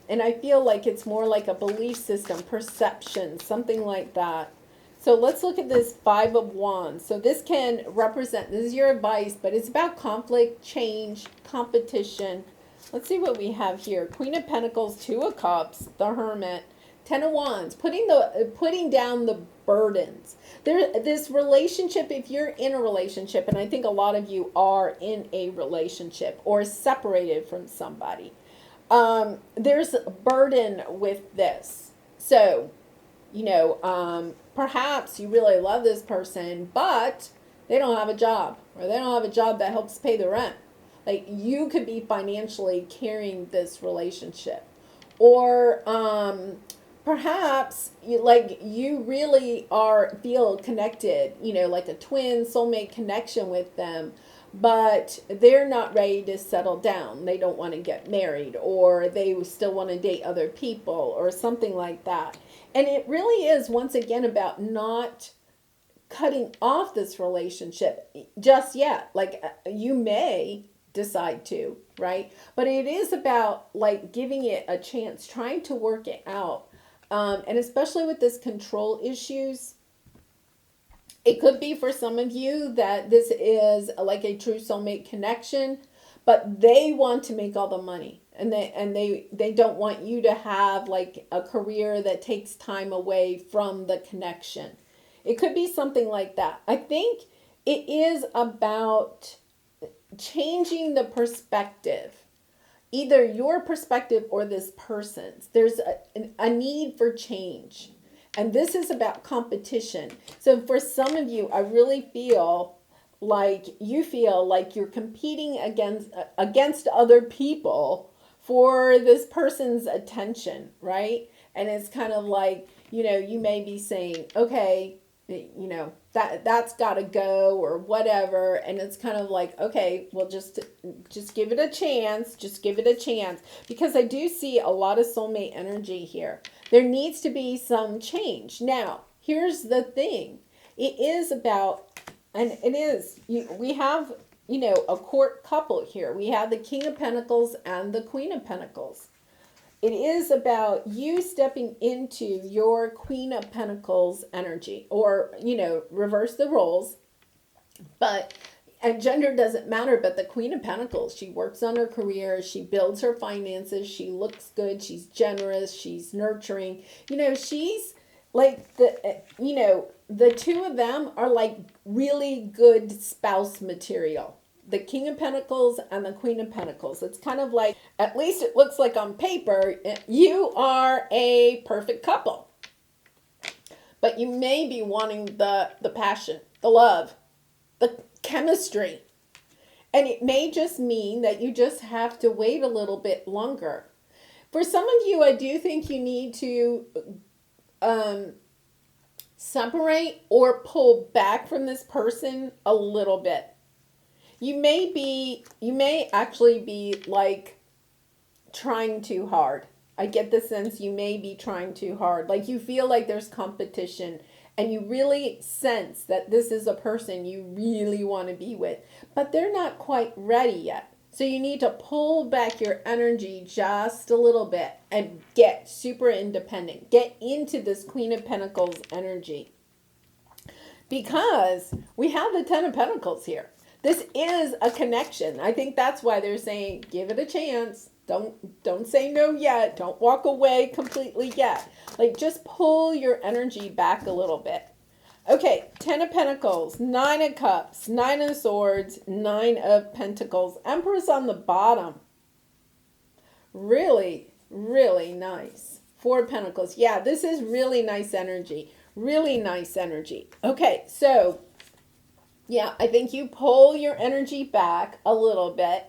and I feel like it's more like a belief system, perception, something like that. So let's look at this 5 of Wands. So this can represent, this is your advice, but it's about conflict, change, competition. Let's see what we have here. Queen of Pentacles, 2 of Cups, the Hermit, 10 of Wands, putting down the burdens. This relationship, if you're in a relationship, and I think a lot of you are in a relationship or separated from somebody, there's a burden with this. So, you know, perhaps you really love this person, but they don't have a job, or they don't have a job that helps pay the rent. Like, you could be financially carrying this relationship. Or perhaps you really feel connected, you know, like a twin soulmate connection with them, but they're not ready to settle down. They don't want to get married, or they still want to date other people, or something like that. And it really is, once again, about not cutting off this relationship just yet. Like, you may decide to, right? But it is about like giving it a chance, trying to work it out. And especially with this control issues, it could be for some of you that this is like a true soulmate connection, but they want to make all the money, and they don't want you to have like a career that takes time away from the connection. It could be something like that. I think it is about changing the perspective, either your perspective or this person's. There's a need for change. And this is about competition. So for some of you, I really feel like you're competing against other people for this person's attention, right? And it's kind of like, you may be saying, okay, that's got to go or whatever. And it's kind of like, okay, well, just give it a chance. Just give it a chance. Because I do see a lot of soulmate energy here. There needs to be some change. Now, here's the thing. It is about, and it is, we have, a court couple here. We have the King of Pentacles and the Queen of Pentacles. It is about you stepping into your Queen of Pentacles energy, or, reverse the roles. And gender doesn't matter, but the Queen of Pentacles, she works on her career, she builds her finances, she looks good, she's generous, she's nurturing. She's like the two of them are like really good spouse material. The King of Pentacles and the Queen of Pentacles. It's kind of like, at least it looks like on paper, you are a perfect couple. But you may be wanting the passion, the love, the chemistry. And it may just mean that you just have to wait a little bit longer. For some of you, I do think you need to separate or pull back from this person a little bit. You may actually be like trying too hard. I get the sense you may be trying too hard. Like you feel like there's competition, and you really sense that this is a person you really want to be with, but they're not quite ready yet. So you need to pull back your energy just a little bit and get super independent. Get into this Queen of Pentacles energy. Because we have the Ten of Pentacles here. This is a connection. I think that's why they're saying, give it a chance. Don't say no yet. Don't walk away completely yet. Like, just pull your energy back a little bit. Okay, Ten of Pentacles, Nine of Cups, Nine of Swords, Nine of Pentacles, Empress on the bottom. Really, really nice. Four of Pentacles. Yeah, this is really nice energy. Really nice energy. Okay, so yeah, I think you pull your energy back a little bit.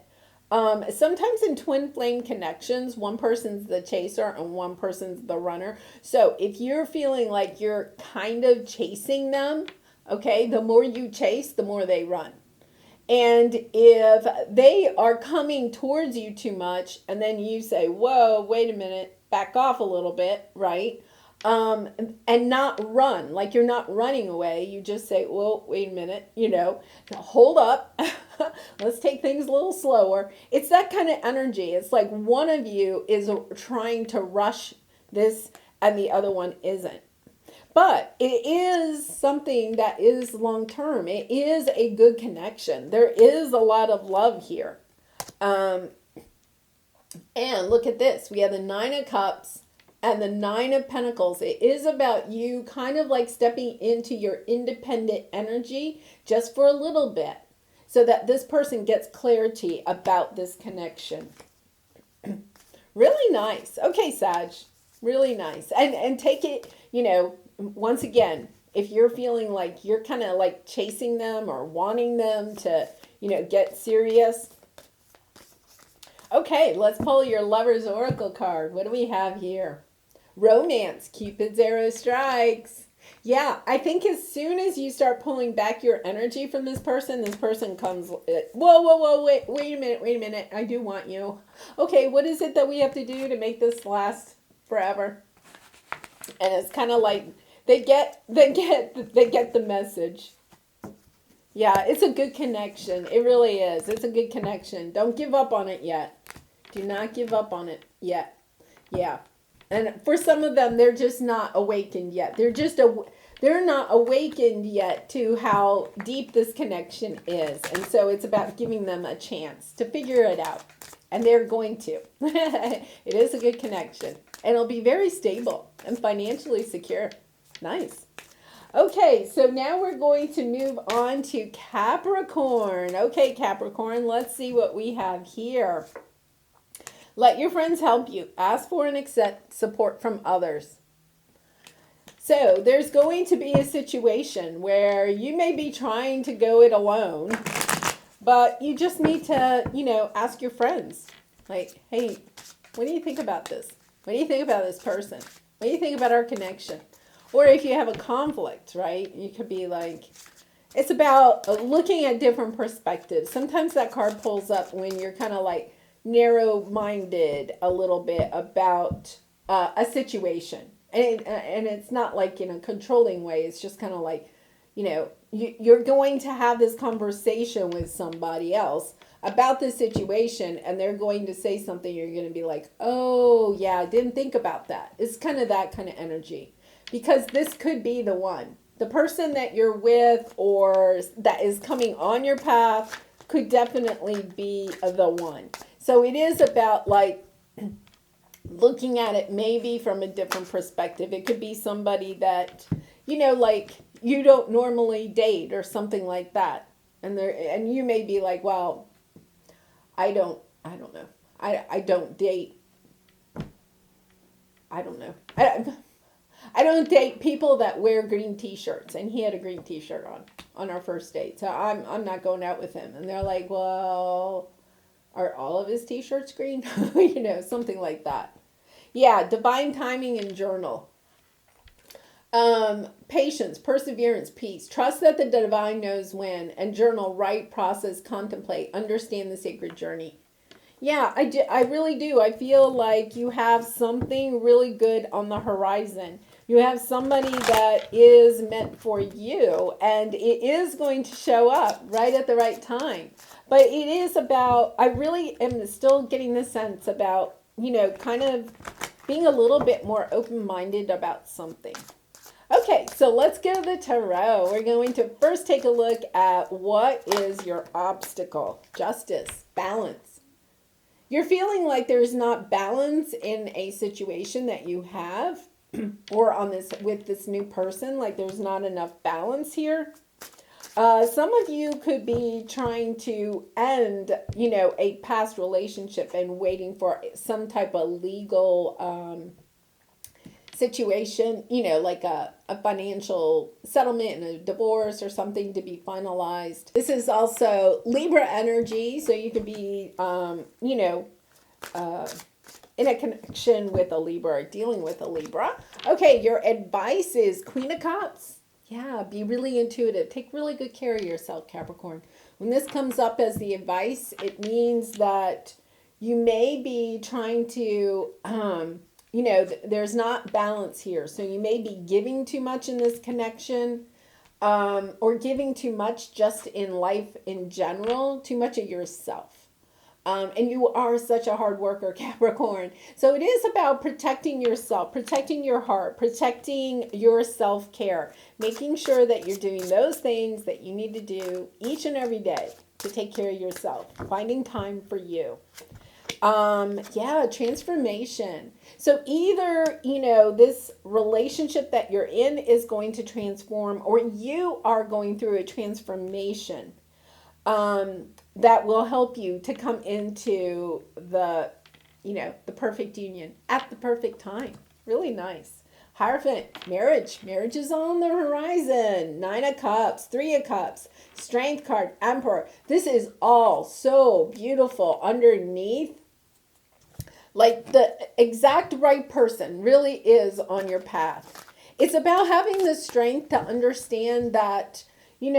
Sometimes in twin flame connections, one person's the chaser and one person's the runner. So if you're feeling like you're kind of chasing them, okay, the more you chase, the more they run. And if they are coming towards you too much, and then you say, whoa, wait a minute, back off a little bit, right? And not run, like you're not running away. You just say, well, wait a minute, hold up. Let's take things a little slower. It's that kind of energy. It's like one of you is trying to rush this and the other one isn't. But it is something that is long-term. It is a good connection. There is a lot of love here. And look at this. We have the Nine of Cups and the Nine of Pentacles. It is about you kind of like stepping into your independent energy just for a little bit, so that this person gets clarity about this connection. Really nice. Okay, Sag. Really nice. And take it, once again, if you're feeling like you're kind of like chasing them or wanting them to, get serious. Okay, let's pull your Lover's Oracle card. What do we have here? Romance. Cupid's arrow strikes. Yeah, I think as soon as you start pulling back your energy from this person comes, whoa, wait a minute, I do want you. Okay, what is it that we have to do to make this last forever? And it's kind of like they get the message. Yeah, it's a good connection. It really is. It's a good connection. Don't give up on it yet. Do not give up on it yet. Yeah. And for some of them, they're just not awakened yet. They're not awakened yet to how deep this connection is. And so it's about giving them a chance to figure it out. And they're going to. It is a good connection. And it'll be very stable and financially secure. Nice. Okay, so now we're going to move on to Capricorn. Okay, Capricorn, let's see what we have here. Let your friends help you. Ask for and accept support from others. So there's going to be a situation where you may be trying to go it alone, but you just need to, ask your friends. Like, hey, what do you think about this? What do you think about this person? What do you think about our connection? Or if you have a conflict, right? You could be like, it's about looking at different perspectives. Sometimes that card pulls up when you're kind of like narrow-minded a little bit about a situation. And it's not like in a controlling way. It's just kind of like, you're going to have this conversation with somebody else about this situation, and they're going to say something. You're going to be like, oh, yeah, I didn't think about that. It's kind of that kind of energy. Because this could be the one. The person that you're with or that is coming on your path could definitely be the one. So it is about like looking at it maybe from a different perspective. It could be somebody that, like you don't normally date or something like that. And you may be like, well, I don't know. I don't date. I don't know. I don't date people that wear green t-shirts, and he had a green t-shirt on our first date. So I'm not going out with him. And they're like, well, are all of his t-shirts green? Something like that. Yeah, divine timing and journal. Patience, perseverance, peace. Trust that the divine knows when, and journal, write, process, contemplate, understand the sacred journey. Yeah, I really do. I feel like you have something really good on the horizon. You have somebody that is meant for you, and it is going to show up right at the right time. But it is about, I really am still getting the sense about, kind of being a little bit more open-minded about something. Okay, so let's go to the tarot. We're going to first take a look at what is your obstacle. Justice, balance. You're feeling like there's not balance in a situation that you have or with this new person, like there's not enough balance here. Some of you could be trying to end, a past relationship and waiting for some type of legal situation, like a financial settlement and a divorce or something to be finalized. This is also Libra energy, so you could be, in a connection with a Libra or dealing with a Libra. Okay, your advice is Queen of Cups. Yeah, be really intuitive. Take really good care of yourself, Capricorn. When this comes up as the advice, it means that you may be trying to, there's not balance here. So you may be giving too much in this connection, or giving too much just in life in general, too much of yourself. And you are such a hard worker, Capricorn. So it is about protecting yourself, protecting your heart, protecting your self-care, making sure that you're doing those things that you need to do each and every day to take care of yourself, finding time for you. Transformation. So either, this relationship that you're in is going to transform, or you are going through a transformation that will help you to come into the perfect union at the perfect time. Really nice. Hierophant, marriage. Marriage is on the horizon. 9 of Cups, 3 of Cups, Strength card, Emperor. This is all so beautiful underneath. Like the exact right person really is on your path. It's about having the strength to understand that, you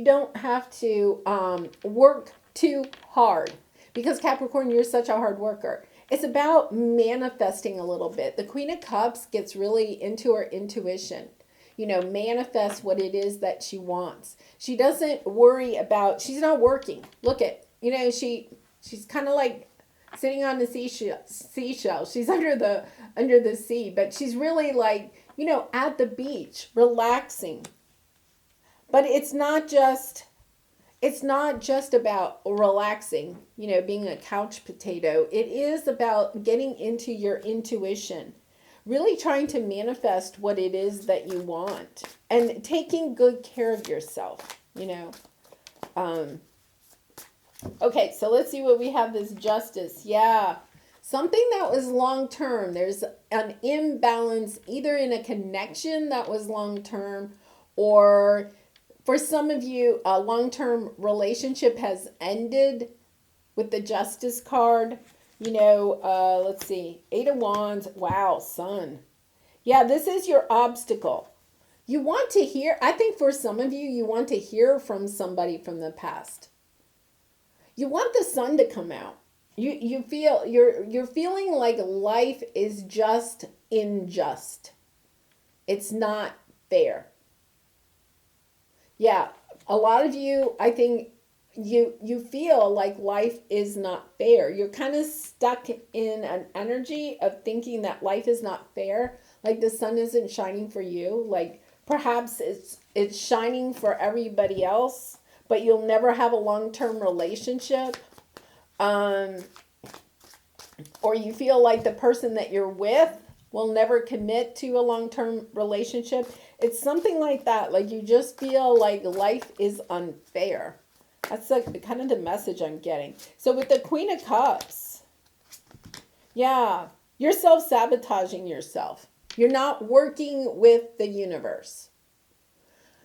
don't have to work too hard. Because Capricorn, you're such a hard worker. it's about manifesting a little bit. The Queen of Cups gets really into her intuition. You know, manifest what it is that she wants. She doesn't worry about, she's not working. Look at, you know, she's kind of like sitting on the seashell. She's under the sea, but she's really like, you know, at the beach, relaxing. But it's not just about relaxing, you know, being a couch potato. It is about getting into your intuition, really trying to manifest what it is that you want and taking good care of yourself, you know. Okay, so let's see what we have. This Justice. Yeah. Something that was long term. There's an imbalance either in a connection that was long term, or for some of you, a long-term relationship has ended with the Justice card. You know, let's see. 8 of Wands. Wow, Sun. Yeah, this is your obstacle. You want to hear, I think for some of you, you want to hear from somebody from the past. You want the sun to come out. You feel, you're feeling like life is just unjust. It's not fair. Yeah, a lot of you, I think you feel like life is not fair. You're kind of stuck in an energy of thinking that life is not fair, like the sun isn't shining for you, like perhaps it's shining for everybody else, but you'll never have a long-term relationship. Or you feel like the person that you're with will never commit to a long-term relationship. It's something like that. Like you just feel like life is unfair. That's like kind of the message I'm getting. So with the Queen of Cups, yeah, you're self-sabotaging yourself. You're not working with the universe.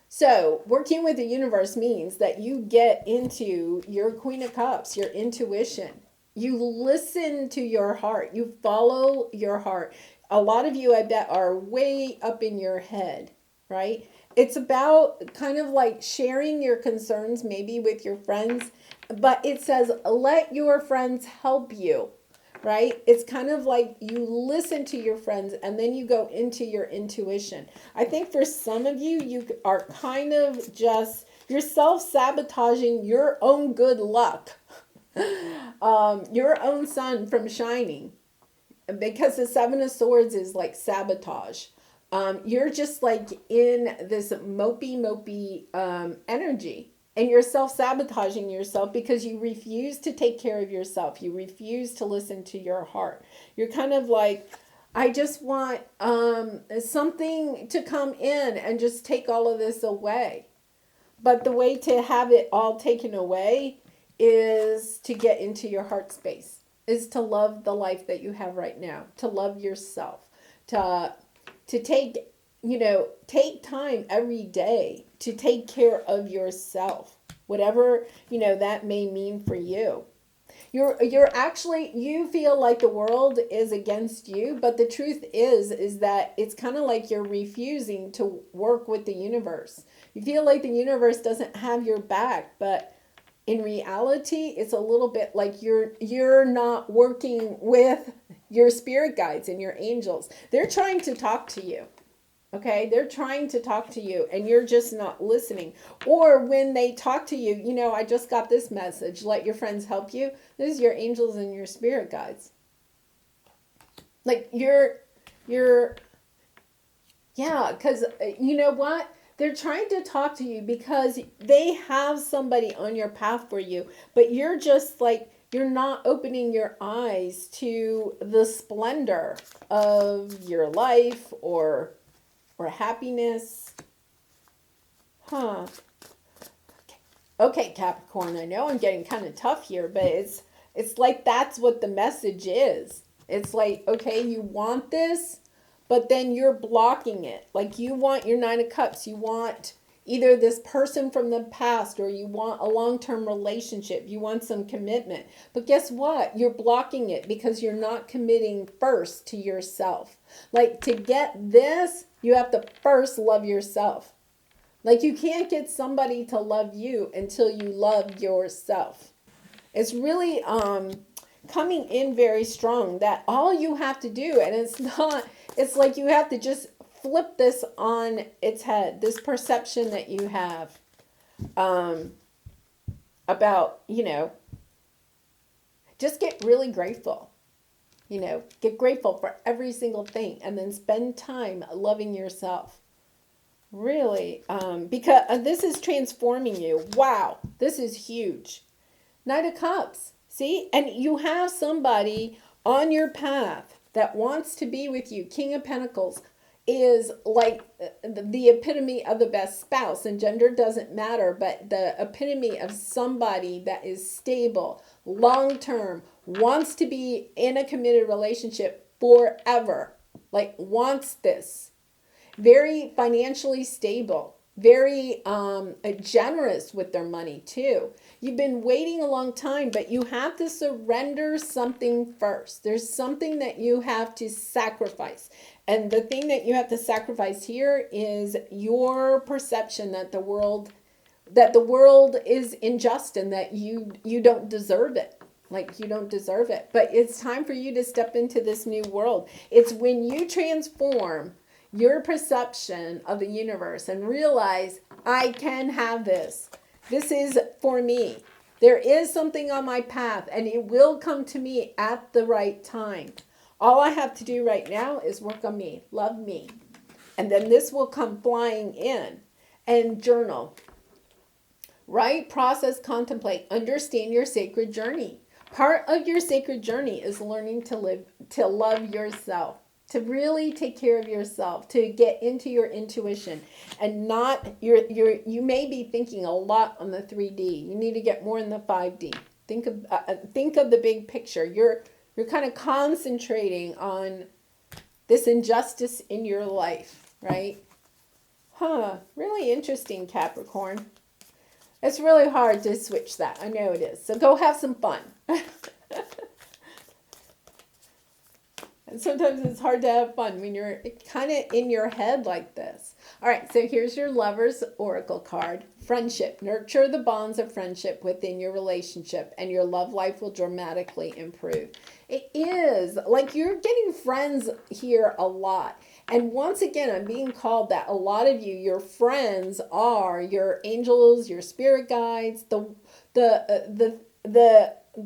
So working with the universe means that you get into your Queen of Cups, your intuition. You listen to your heart. You follow your heart. A lot of you, I bet, are way up in your head, right? It's about kind of like sharing your concerns maybe with your friends, but it says let your friends help you, right? It's kind of like you listen to your friends and then you go into your intuition. I think for some of you, you are kind of just, you're self-sabotaging your own good luck. Your own sun from shining, because the Seven of Swords is like sabotage. You're just like in this mopey energy, and you're self-sabotaging yourself because you refuse to take care of yourself. You refuse to listen to your heart. You're kind of like, I just want something to come in and just take all of this away. But the way to have it all taken away is to get into your heart space, is to love the life that you have right now, to love yourself, to take, you know, take time every day to take care of yourself, whatever, you know, that may mean for you. You're actually, you feel like the world is against you, but the truth is that it's kind of like you're refusing to work with the universe. You feel like the universe doesn't have your back, but in reality, it's a little bit like you're not working with your spirit guides and your angels. They're trying to talk to you. Okay, they're trying to talk to you and you're just not listening. Or when they talk to you, you know, I just got this message, let your friends help you. This is your angels and your spirit guides. Like yeah, because you know what? They're trying to talk to you because they have somebody on your path for you, but you're just like, you're not opening your eyes to the splendor of your life or happiness. Huh. Okay, Capricorn, I know I'm getting kind of tough here, but it's like that's what the message is. It's like, okay, you want this, but then you're blocking it. Like you want your Nine of Cups. You want either this person from the past or you want a long-term relationship. You want some commitment. But guess what? You're blocking it because you're not committing first to yourself. Like to get this, you have to first love yourself. Like you can't get somebody to love you until you love yourself. It's really, coming in very strong, that all you have to do, and it's like you have to just flip this on its head, this perception that you have about, just get really grateful. Get grateful for every single thing, and then spend time loving yourself. Really, because this is transforming you. Wow, this is huge. Knight of Cups. See? And you have somebody on your path that wants to be with you. King of Pentacles is like the epitome of the best spouse, and gender doesn't matter, but the epitome of somebody that is stable, long-term, wants to be in a committed relationship forever, like wants this. Very financially stable, very generous with their money too. You've been waiting a long time, but you have to surrender something first. There's something that you have to sacrifice. And the thing that you have to sacrifice here is your perception that the world is unjust and that you don't deserve it. Like you don't deserve it. But it's time for you to step into this new world. It's when you transform your perception of the universe and realize, I can have this. This is for me. There is something on my path, and it will come to me at the right time. All I have to do right now is work on me, love me. And then this will come flying in. And journal. Write, process, contemplate, understand your sacred journey. Part of your sacred journey is learning to love yourself. To really take care of yourself, to get into your intuition, and not you may be thinking a lot on the 3D. You need to get more in the 5D. Think of the big picture. You're kind of concentrating on this injustice in your life, right? Really interesting, Capricorn. It's really hard to switch that. I know it is. So go have some fun. And sometimes it's hard to have fun when you're kind of in your head like this. All right, so here's your Lover's Oracle card. Friendship. Nurture the bonds of friendship within your relationship, and your love life will dramatically improve. It is like you're getting friends here a lot. And once again, I'm being called that a lot of you, your friends are your angels, your spirit guides. The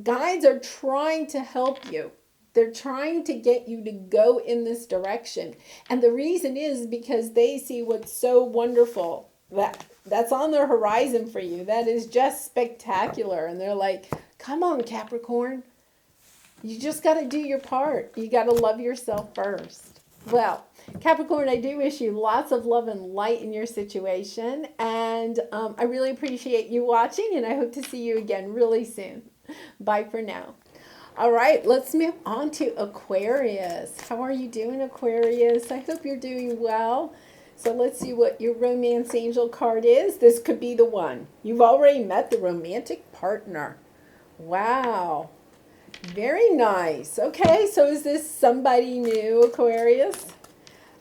guides are trying to help you. They're trying to get you to go in this direction. And the reason is because they see what's so wonderful that's on their horizon for you. That is just spectacular. And they're like, come on, Capricorn. You just got to do your part. You got to love yourself first. Well, Capricorn, I do wish you lots of love and light in your situation. And I really appreciate you watching. And I hope to see you again really soon. Bye for now. All right, let's move on to Aquarius. How are you doing, Aquarius? I hope you're doing well. So let's see what your romance angel card is. This could be the one. You've already met the romantic partner. Wow. Very nice. Okay, so is this somebody new, Aquarius?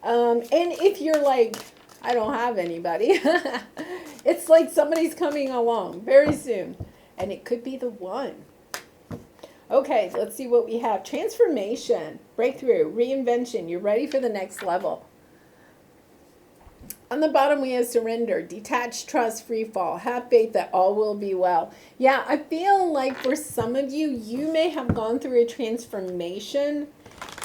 And if you're like, I don't have anybody, it's like somebody's coming along very soon. And it could be the one. Okay, let's see what we have. Transformation, breakthrough, reinvention. You're ready for the next level. On the bottom, we have surrender, detach, trust, free fall. Have faith that all will be well. Yeah, I feel like for some of you, you may have gone through a transformation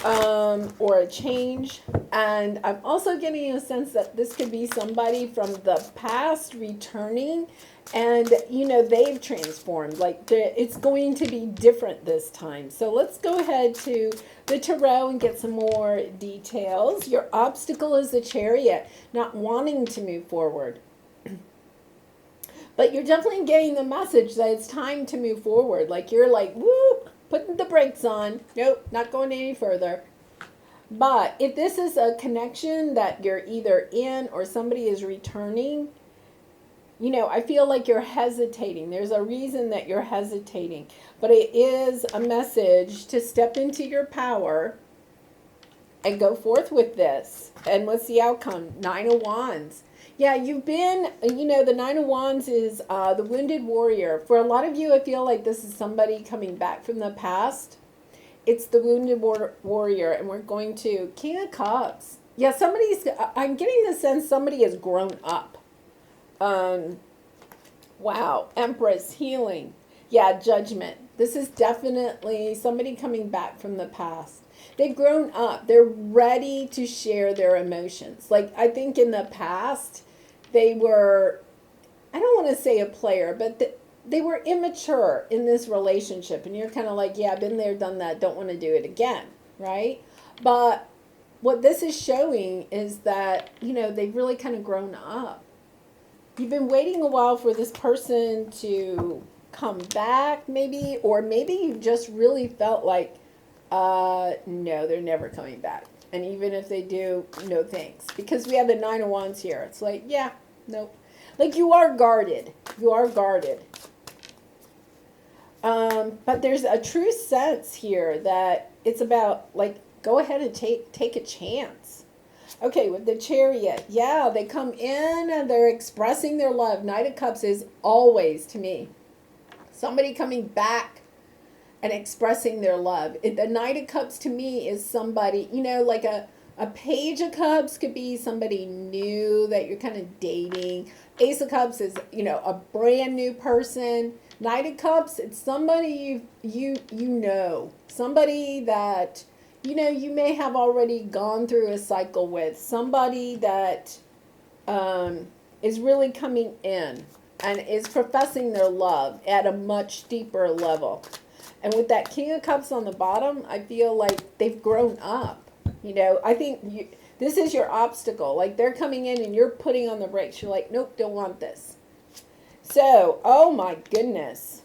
or a change. And I'm also getting a sense that this could be somebody from the past returning. And, you know, they've transformed. Like, it's going to be different this time. So let's go ahead to the tarot and get some more details. Your obstacle is the Chariot, not wanting to move forward. But you're definitely getting the message that it's time to move forward. Like, you're like, woo, putting the brakes on. Nope, not going any further. But if this is a connection that you're either in or somebody is returning, you know, I feel like you're hesitating. There's a reason that you're hesitating. But it is a message to step into your power and go forth with this. And what's the outcome? 9 of Wands. Yeah, you've been, the Nine of Wands is the wounded warrior. For a lot of you, I feel like this is somebody coming back from the past. It's the wounded warrior, and we're going to King of Cups. Yeah, I'm getting the sense somebody has grown up. Wow, Empress, healing. Yeah, judgment. This is definitely somebody coming back from the past. They've grown up. They're ready to share their emotions. Like, I think in the past, they were, I don't want to say a player, but they were immature in this relationship. And you're kind of like, yeah, I've been there, done that, don't want to do it again, right? But what this is showing is that, they've really kind of grown up. You've been waiting a while for this person to come back, maybe, or maybe you just really felt like, no, they're never coming back. And even if they do, no thanks. Because we have the Nine of Wands here. It's like, yeah, nope. Like, you are guarded. You are guarded. But there's a true sense here that it's about, like, go ahead and take a chance. Okay, with the Chariot, yeah, they come in and they're expressing their love. Knight of Cups is always, to me, somebody coming back and expressing their love. The Knight of Cups, to me, is somebody, like a Page of Cups could be somebody new that you're kind of dating. Ace of Cups is, a brand new person. Knight of Cups, it's somebody you know. Somebody that you may have already gone through a cycle with. Somebody that is really coming in and is professing their love at a much deeper level. And with that King of Cups on the bottom, I feel like they've grown up. I think this is your obstacle. Like, they're coming in and you're putting on the brakes. You're like, nope, don't want this. So, oh my goodness.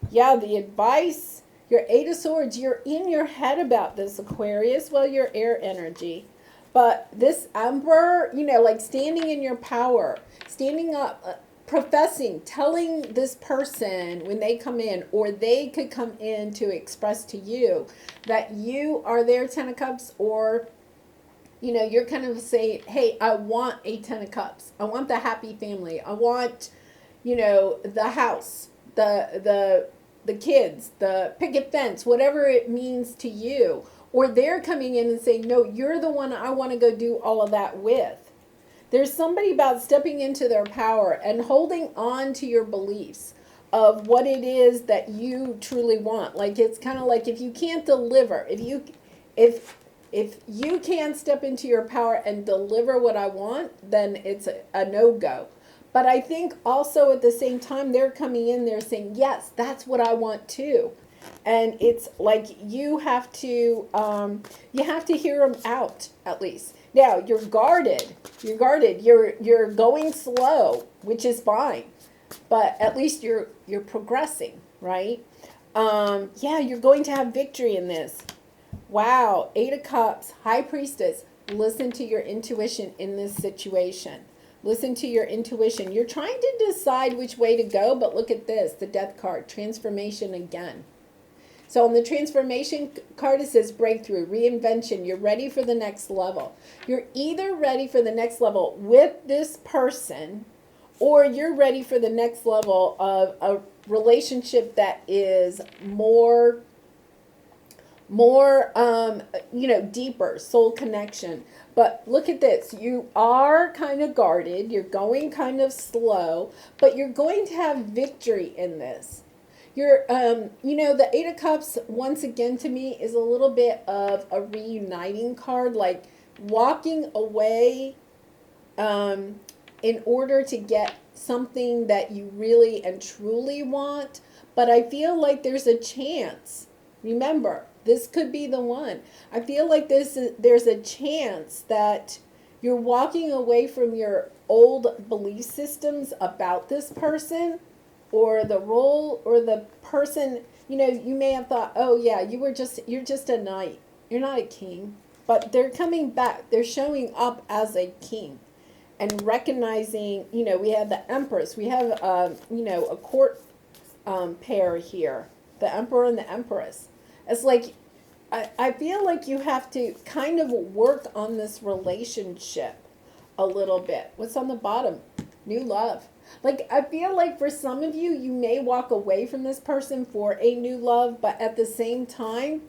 Yeah, the advice. Your Eight of Swords, you're in your head about this, Aquarius. Well, you're air energy. But this Emperor, like standing in your power, standing up, professing, telling this person when they come in, or they could come in to express to you that you are their Ten of Cups, or, you're kind of saying, hey, I want a Ten of Cups. I want the happy family. I want, the house, the kids, the picket fence, whatever it means to you. Or they're coming in and saying, no, you're the one I want to go do all of that with. There's somebody about stepping into their power and holding on to your beliefs of what it is that you truly want. Like, it's kind of like, if you can't deliver, if you can't step into your power and deliver what I want, then it's a no-go. But I think also at the same time, they're coming in, they're saying, yes, that's what I want too. And it's like you have to hear them out, at least. Now, you're guarded. You're going slow, which is fine. But at least you're progressing, right? Yeah, you're going to have victory in this. Wow, Eight of Cups, High Priestess. Listen to your intuition in this situation. Listen to your intuition. You're trying to decide which way to go, but look at this, the Death card, transformation again. So on the transformation card, it says breakthrough, reinvention. You're ready for the next level. You're either ready for the next level with this person, or you're ready for the next level of a relationship that is more deeper, soul connection. But look at this. You are kind of guarded. You're going kind of slow, but you're going to have victory in this. You're, the Eight of Cups, once again, to me, is a little bit of a reuniting card, like walking away in order to get something that you really and truly want. But I feel like there's a chance. Remember, this could be the one. I feel like there's a chance that you're walking away from your old belief systems about this person, or the role, or the person. You may have thought, oh yeah, you're just a knight. You're not a king. But they're coming back. They're showing up as a king and recognizing, we have the Empress. We have, a court pair here, the Emperor and the Empress. It's like, I feel like you have to kind of work on this relationship a little bit. What's on the bottom? New love. Like, I feel like for some of you, you may walk away from this person for a new love, but at the same time,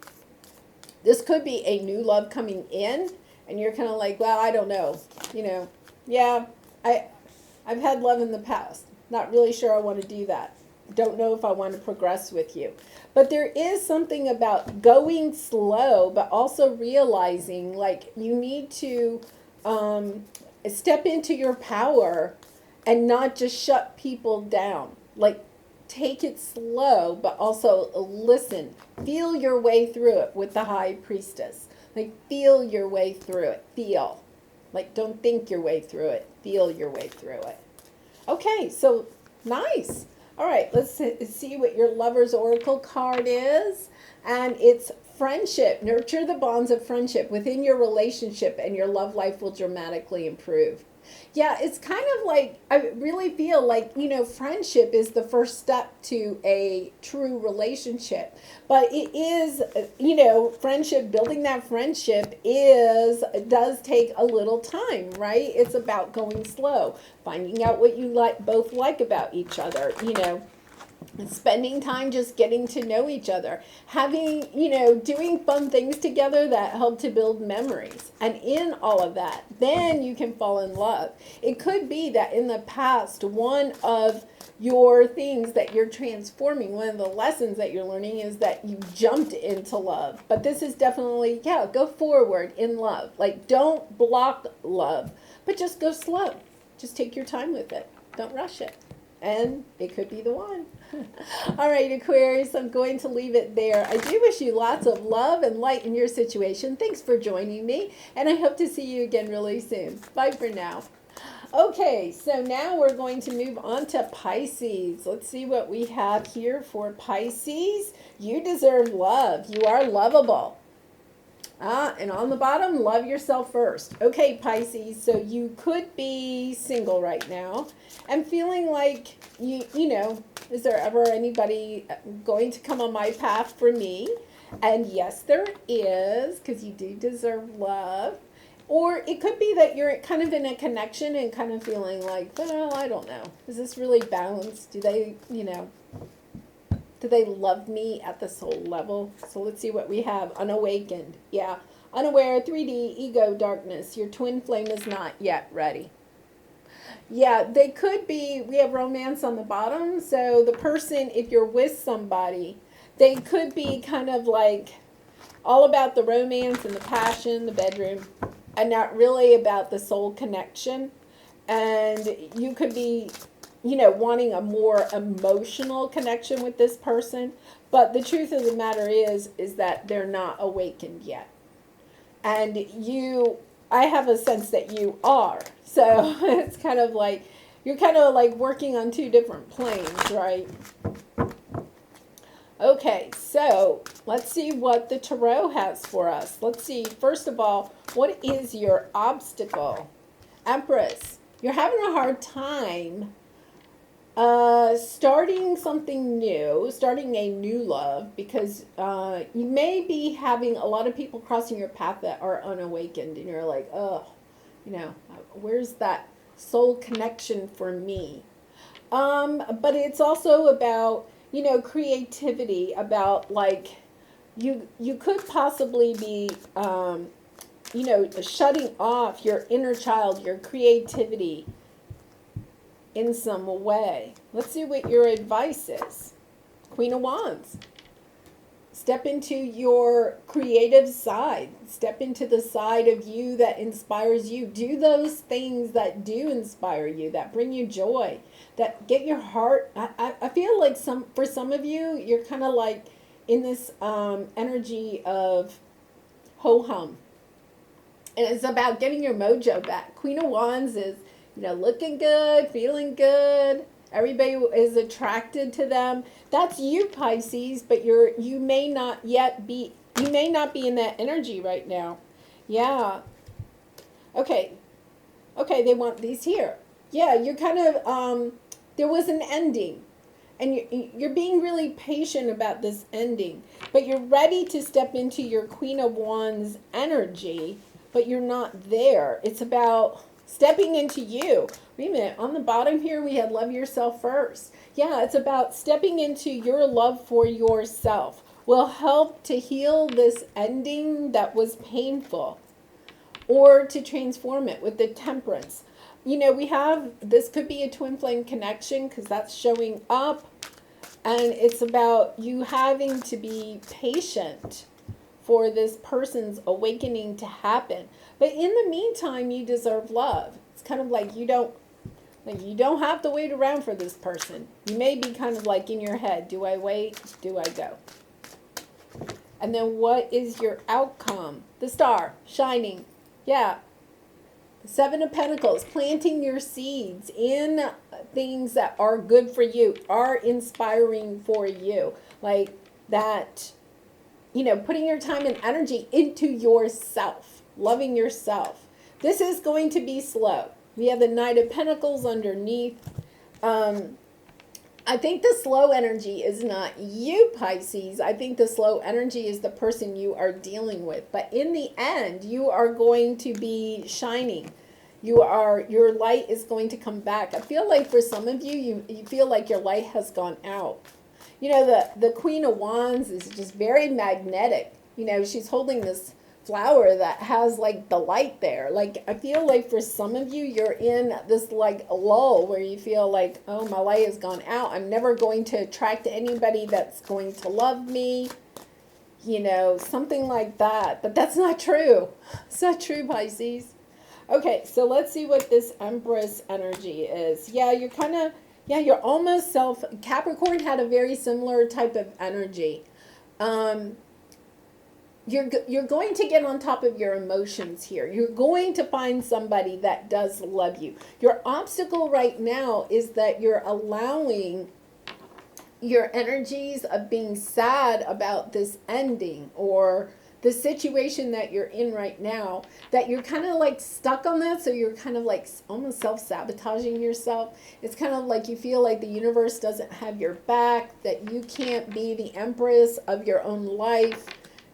this could be a new love coming in, and you're kind of like, well, I don't know. You know, yeah, I've had love in the past. Not really sure I want to do that. Don't know if I want to progress with you. But there is something about going slow, but also realizing like you need to step into your power and not just shut people down. Like, take it slow, but also listen. Feel your way through it with the High Priestess. Like, feel your way through it. Feel. Like, don't think your way through it. Feel your way through it. Okay, so nice. All right, let's see what your Lover's Oracle card is. And it's friendship. Nurture the bonds of friendship within your relationship, and your love life will dramatically improve. Yeah, it's kind of like, I really feel like, you know, friendship is the first step to a true relationship. But it is, you know, friendship, building that friendship does take a little time, right? It's about going slow, finding out what you both like about each other, you know. Spending time just getting to know each other, having, you know, doing fun things together that help to build memories. And in all of that, then you can fall in love. It could be that in the past, one of your things that you're transforming, one of the lessons that you're learning is that you jumped into love. But this is definitely, yeah, go forward in love. Like, don't block love, but just go slow. Just take your time with it. Don't rush it. And it could be the one. All right, Aquarius, I'm going to leave it there. I do wish you lots of love and light in your situation. Thanks for joining me, and I hope to see you again really soon. Bye for now. Okay, so now we're going to move on to Pisces. Let's see what we have here for Pisces. You deserve love. You are lovable. And on the bottom, love yourself first. Okay, Pisces, so you could be single right now and feeling like, you know, is there ever anybody going to come on my path for me? And yes, there is, because you do deserve love. Or it could be that you're kind of in a connection and kind of feeling like, well, I don't know. Is this really balanced? Do they, you know, do they love me at the soul level? So let's see what we have. Unawakened. Yeah. Unaware, 3D, ego, darkness. Your twin flame is not yet ready. Yeah, they could be, we have romance on the bottom. So the person, if you're with somebody, they could be kind of like all about the romance and the passion, the bedroom, and not really about the soul connection. And you could be, you know, wanting a more emotional connection with this person. But the truth of the matter is that they're not awakened yet. And I have a sense that you are. So it's kind of like, you're kind of like working on two different planes, right? Okay, so let's see what the Tarot has for us. Let's see, first of all, what is your obstacle? Empress, you're having a hard time starting something new, starting a new love, because you may be having a lot of people crossing your path that are unawakened, and you're like, oh, you know, where's that soul connection for me? But it's also about, you know, creativity, about like, you could possibly be, you know, shutting off your inner child, your creativity, in some way. Let's see what your advice is. Queen of Wands. Step into your creative side. Step into the side of you that inspires you. Do those things that do inspire you, that bring you joy, that get your heart. I feel like for some of you, you're kind of like in this energy of ho-hum. And it's about getting your mojo back. Queen of Wands is, you know, looking good, feeling good. Everybody is attracted to them. That's you, Pisces, but you may not be in that energy right now. Yeah. Okay. Okay, they want these here. Yeah, you're kind of, there was an ending. And you're being really patient about this ending. But you're ready to step into your Queen of Wands energy, but you're not there. It's about stepping into you. Wait a minute, on the bottom here we had love yourself first. Yeah, it's about stepping into your love for yourself. Will help to heal this ending that was painful, or to transform it with the Temperance. You know, we have, this could be a twin flame connection because that's showing up. And it's about you having to be patient for this person's awakening to happen. But in the meantime, you deserve love. It's kind of like you don't have to wait around for this person. You may be kind of like in your head, do I wait? Do I go? And then what is your outcome? The Star, shining. Yeah. The Seven of Pentacles, planting your seeds in things that are good for you, are inspiring for you. Like that, you know, putting your time and energy into yourself, loving yourself. This is going to be slow. We have the Knight of Pentacles underneath. I think the slow energy is not you, Pisces. I think the slow energy is the person you are dealing with. But in the end, you are going to be shining. Your light is going to come back. I feel like for some of you, you feel like your light has gone out. You know, the Queen of Wands is just very magnetic. You know, she's holding this flower that has like the light there. Like, I feel like for some of you, you're in this like lull where you feel like, oh, my light has gone out. I'm never going to attract anybody that's going to love me. You know, something like that. But that's not true. It's not true, Pisces. Okay, so let's see what this Empress energy is. Yeah, you're kind of, yeah, you're almost Capricorn had a very similar type of energy. You're going to get on top of your emotions here. You're going to find somebody that does love you. Your obstacle right now is that you're allowing your energies of being sad about this ending or the situation that you're in right now, that you're kind of like stuck on that. So you're kind of like almost self-sabotaging yourself. It's kind of like you feel like the universe doesn't have your back, that you can't be the empress of your own life.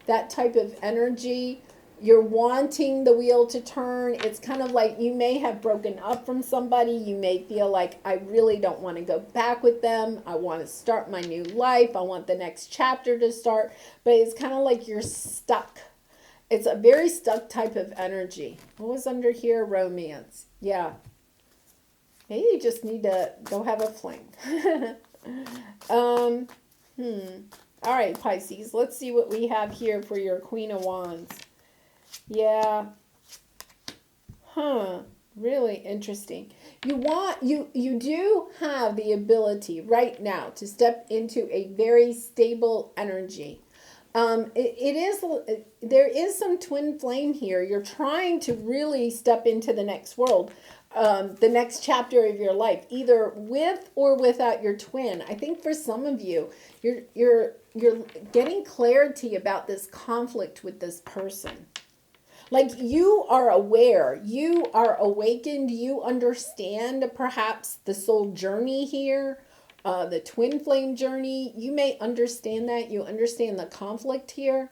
That type of energy. You're wanting the wheel to turn. It's kind of like you may have broken up from somebody. You may feel like, I really don't want to go back with them. I want to start my new life. I want the next chapter to start. But it's kind of like you're stuck. It's a very stuck type of energy. What was under here? Romance. Yeah. Maybe you just need to go have a fling. All right, Pisces, let's see what we have here for your Queen of Wands. Yeah. Really interesting. You do have the ability right now to step into a very stable energy. There is some twin flame here. You're trying to really step into the next world. The next chapter of your life, either with or without your twin. I think for some of you, you're getting clarity about this conflict with this person. Like you are aware, you are awakened, you understand perhaps the soul journey here, the twin flame journey. You may understand that, you understand the conflict here.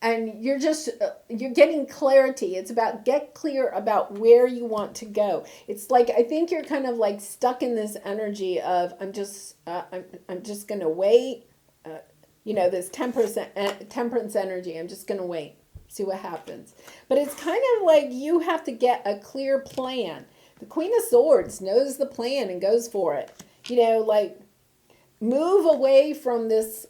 And you're getting clarity. It's about get clear about where you want to go. It's like, I think you're kind of like stuck in this energy of, I'm just going to wait. You know, this temperance energy. I'm just going to wait, see what happens. But it's kind of like you have to get a clear plan. The Queen of Swords knows the plan and goes for it. You know, like move away from this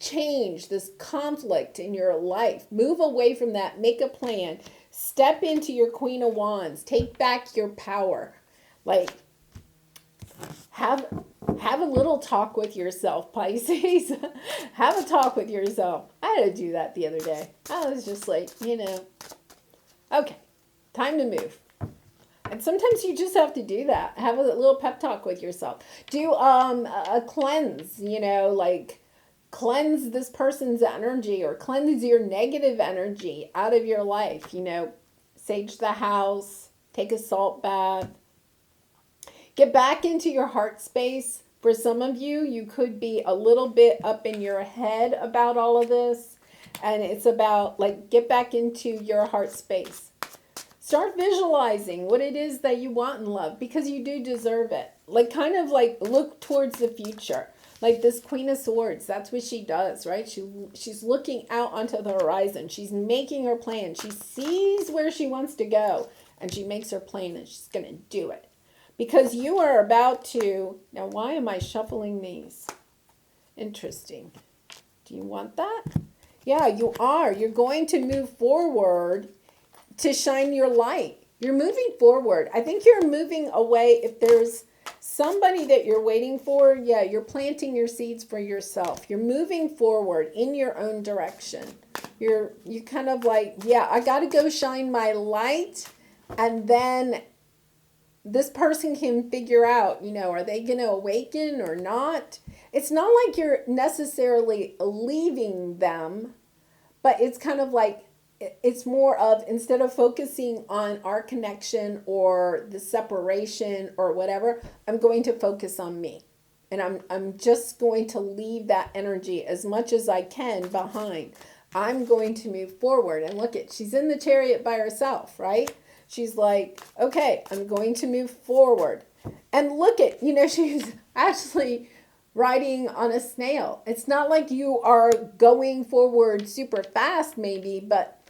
change, this conflict in your life. Move away from that. Make a plan. Step into your Queen of Wands. Take back your power. Like, have a little talk with yourself, Pisces. Have a talk with yourself. I had to do that the other day. I was just like, you know, okay, time to move. And sometimes you just have to do that. Have a little pep talk with yourself. Do a cleanse, you know, like cleanse this person's energy or cleanse your negative energy out of your life. You know, sage the house, take a salt bath. Get back into your heart space. For some of you, you could be a little bit up in your head about all of this. And it's about, like, get back into your heart space. Start visualizing what it is that you want in love, because you do deserve it. Like, kind of like look towards the future. Like this Queen of Swords, that's what she does, right? She's looking out onto the horizon. She's making her plan. She sees where she wants to go, and she makes her plan, and she's going to do it. Because you are about to... Now, why am I shuffling these? Interesting. Do you want that? Yeah, you are. You're going to move forward to shine your light. You're moving forward. I think you're moving away. If there's somebody that you're waiting for, yeah, you're planting your seeds for yourself. You're moving forward in your own direction. You kind of like, yeah, I got to go shine my light, and then this person can figure out, are they going to awaken or not? It's not like you're necessarily leaving them, but it's kind of like, it's more of, instead of focusing on our connection or the separation or whatever, I'm going to focus on me. And I'm just going to leave that energy as much as I can behind. I'm going to move forward. And look at, she's in the chariot by herself, right? She's like, okay, I'm going to move forward. And look at, she's actually riding on a snail. It's not like you are going forward super fast maybe, but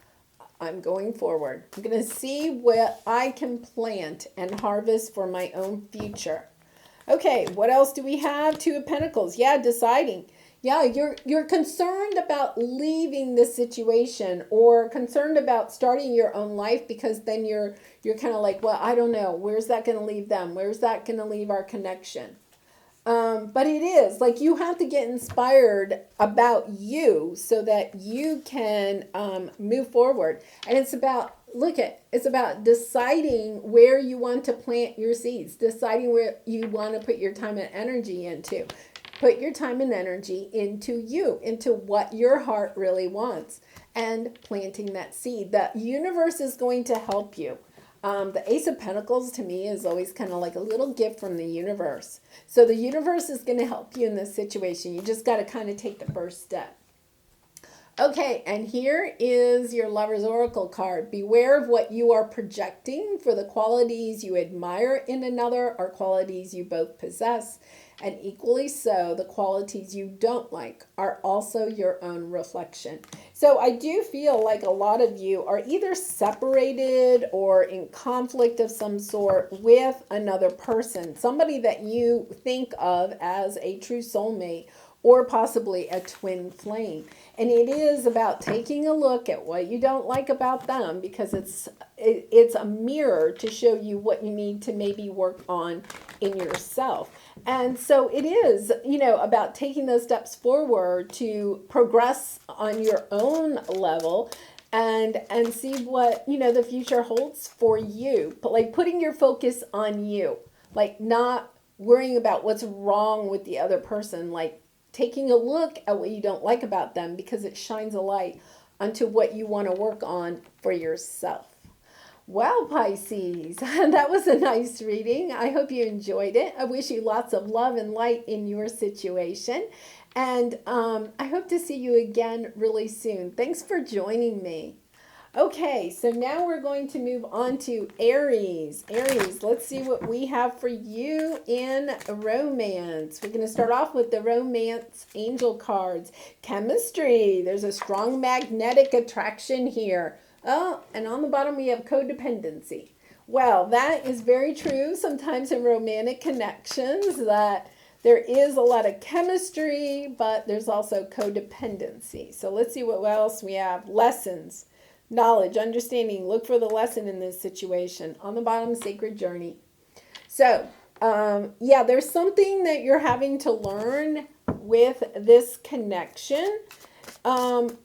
I'm going forward. I'm going to see what I can plant and harvest for my own future. Okay, what else do we have? Two of Pentacles. Yeah, deciding. Yeah, you're concerned about leaving this situation, or concerned about starting your own life, because then you're kind of like, well, I don't know. Where's that going to leave them? Where's that going to leave our connection? But it is like you have to get inspired about you so that you can move forward. And it's about, it's about deciding where you want to plant your seeds, deciding where you want to put your time and energy into. Put your time and energy into you, into what your heart really wants, and planting that seed. The universe is going to help you. The Ace of Pentacles to me is always kind of like a little gift from the universe. So the universe is going to help you in this situation. You just got to kind of take the first step. Okay, and here is your Lover's Oracle card. Beware of what you are projecting, for the qualities you admire in another are qualities you both possess. And equally so, the qualities you don't like are also your own reflection. So I do feel like a lot of you are either separated or in conflict of some sort with another person, somebody that you think of as a true soulmate, or possibly a twin flame. And it is about taking a look at what you don't like about them, because it's a mirror to show you what you need to maybe work on in yourself. And so it is, about taking those steps forward to progress on your own level and see what, the future holds for you. But like putting your focus on you, like not worrying about what's wrong with the other person, like taking a look at what you don't like about them, because it shines a light onto what you want to work on for yourself. Well, Pisces, that was a nice reading. I hope you enjoyed it. I wish you lots of love and light in your situation. And I hope to see you again really soon. Thanks for joining me. Okay, so now we're going to move on to Aries. Aries, let's see what we have for you in romance. We're going to start off with the romance angel cards. Chemistry. There's a strong magnetic attraction here. Oh, and on the bottom we have codependency. Well, that is very true sometimes in romantic connections, that there is a lot of chemistry, but there's also codependency. So let's see what else we have. Lessons. Knowledge, understanding, look for the lesson in this situation. On the bottom, sacred journey. So, yeah, there's something that you're having to learn with this connection. I'm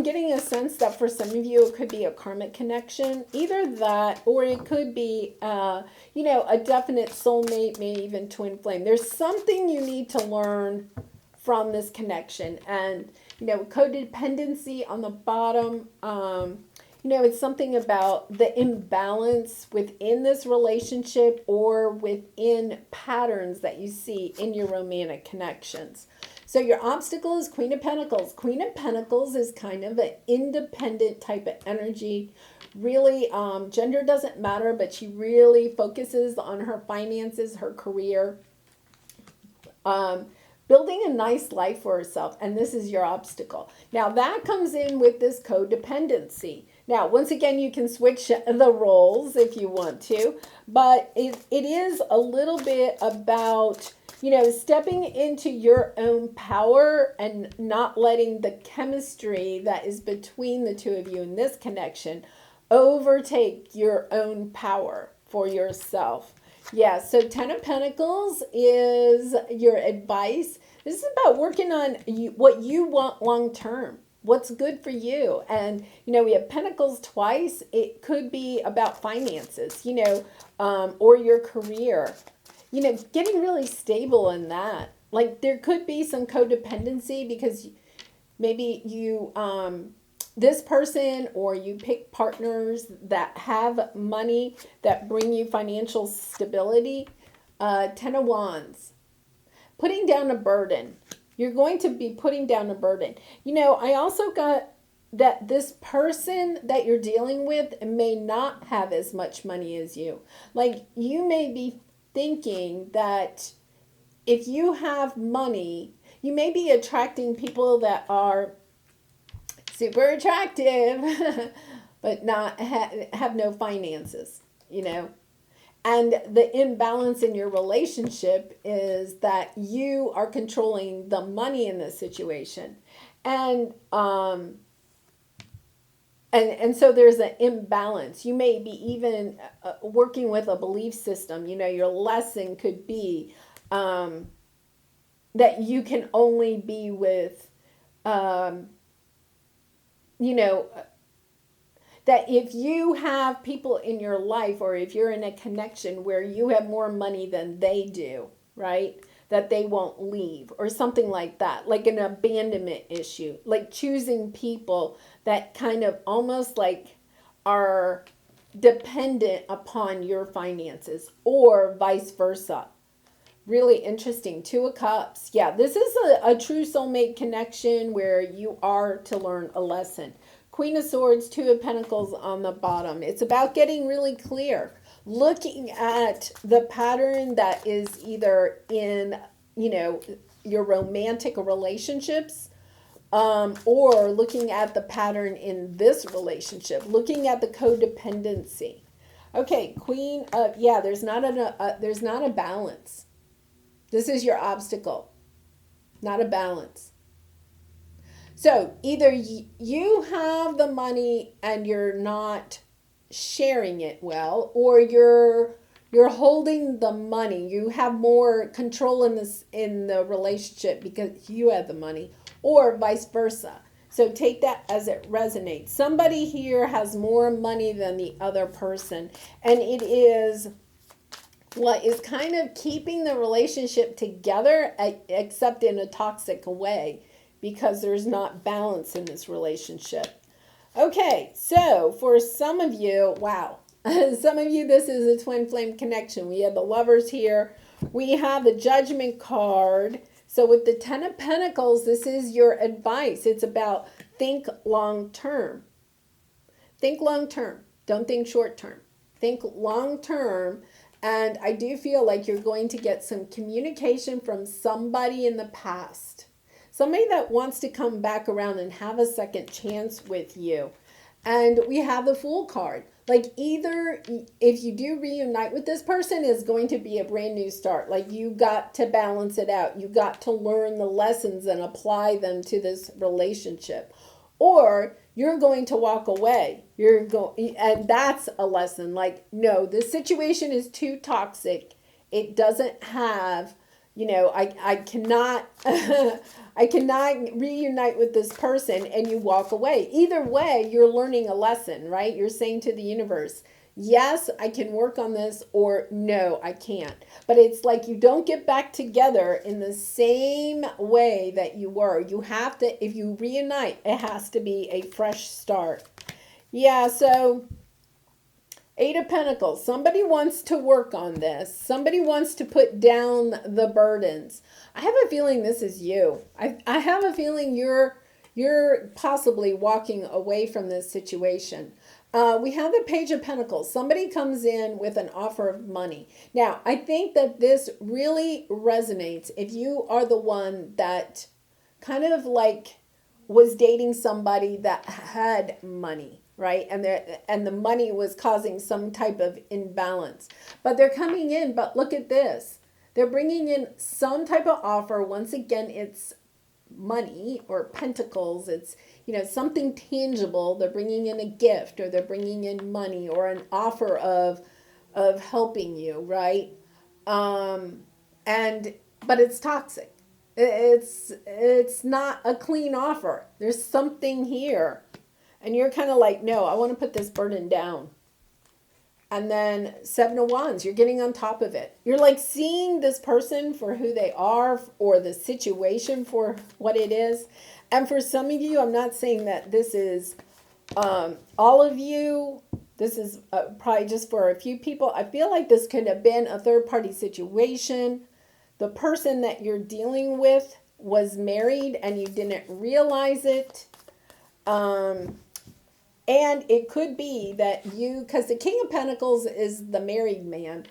getting a sense that for some of you, it could be a karmic connection. Either that, or it could be, a definite soulmate, maybe even twin flame. There's something you need to learn from this connection. And codependency on the bottom, it's something about the imbalance within this relationship or within patterns that you see in your romantic connections. So your obstacle is Queen of Pentacles. Queen of Pentacles is kind of an independent type of energy, really, gender doesn't matter, but she really focuses on her finances, her career, building a nice life for herself. And this is your obstacle. Now that comes in with this codependency. Now, once again, you can switch the roles if you want to, but it is a little bit about, stepping into your own power and not letting the chemistry that is between the two of you in this connection overtake your own power for yourself. Yeah, so Ten of Pentacles is your advice. This is about working on what you want long term. What's good for you. And, we have Pentacles twice. It could be about finances, or your career, getting really stable in that. Like there could be some codependency because maybe you, this person, or you pick partners that have money that bring you financial stability. Ten of Wands, putting down a burden. You're going to be putting down a burden. I also got that this person that you're dealing with may not have as much money as you. Like you may be thinking that if you have money, you may be attracting people that are super attractive, but not have no finances, And the imbalance in your relationship is that you are controlling the money in this situation. And so there's an imbalance. You may be even working with a belief system. Your lesson could be that you can only be with, that if you have people in your life, or if you're in a connection where you have more money than they do, right, that they won't leave, or something like that, like an abandonment issue, like choosing people that kind of almost like are dependent upon your finances, or vice versa. Really interesting. Two of Cups. Yeah, this is a true soulmate connection where you are to learn a lesson. Queen of Swords, Two of Pentacles on the bottom. It's about getting really clear. Looking at the pattern that is either in, your romantic relationships, or looking at the pattern in this relationship. Looking at the codependency. Okay, Queen of, there's not a balance. This is your obstacle. Not a balance. So either you have the money and you're not sharing it well, or you're holding the money. You have more control in the relationship because you have the money, or vice versa. So take that as it resonates. Somebody here has more money than the other person, and it is what is kind of keeping the relationship together, except in a toxic way, because there's not balance in this relationship. Okay, so for some of you, wow, some of you, this is a twin flame connection. We have the Lovers here. We have the Judgment card. So with the Ten of Pentacles, this is your advice. It's about think long term. Think long term. Don't think short term. Think long term. And I do feel like you're going to get some communication from somebody in the past. Somebody that wants to come back around and have a second chance with you. And we have the Fool card. Like either if you do reunite with this person, is going to be a brand new start. Like you got to balance it out. You got to learn the lessons and apply them to this relationship. Or you're going to walk away. And that's a lesson. Like, no, this situation is too toxic. It doesn't have, I cannot, I cannot reunite with this person, and you walk away. Either way, you're learning a lesson, right? You're saying to the universe, yes, I can work on this, or no, I can't. But it's like you don't get back together in the same way that you were. You have to, if you reunite, it has to be a fresh start. Yeah, so Eight of Pentacles. Somebody wants to work on this. Somebody wants to put down the burdens. I have a feeling this is you. I have a feeling you're possibly walking away from this situation. We have the Page of Pentacles. Somebody comes in with an offer of money. Now, I think that this really resonates if you are the one that kind of like was dating somebody that had money, right? And the money was causing some type of imbalance. But they're coming in, but look at this. They're bringing in some type of offer. Once again, it's money or pentacles. It's, something tangible. They're bringing in a gift, or they're bringing in money, or an offer of helping you, right? But it's toxic. It's not a clean offer. There's something here. And you're kind of like, no, I want to put this burden down. And then Seven of Wands, you're getting on top of it. You're like seeing this person for who they are, or the situation for what it is. And for some of you, I'm not saying that this is all of you. This is probably just for a few people. I feel like this could have been a third-party situation. The person that you're dealing with was married and you didn't realize it. And it could be that because the King of Pentacles is the married man,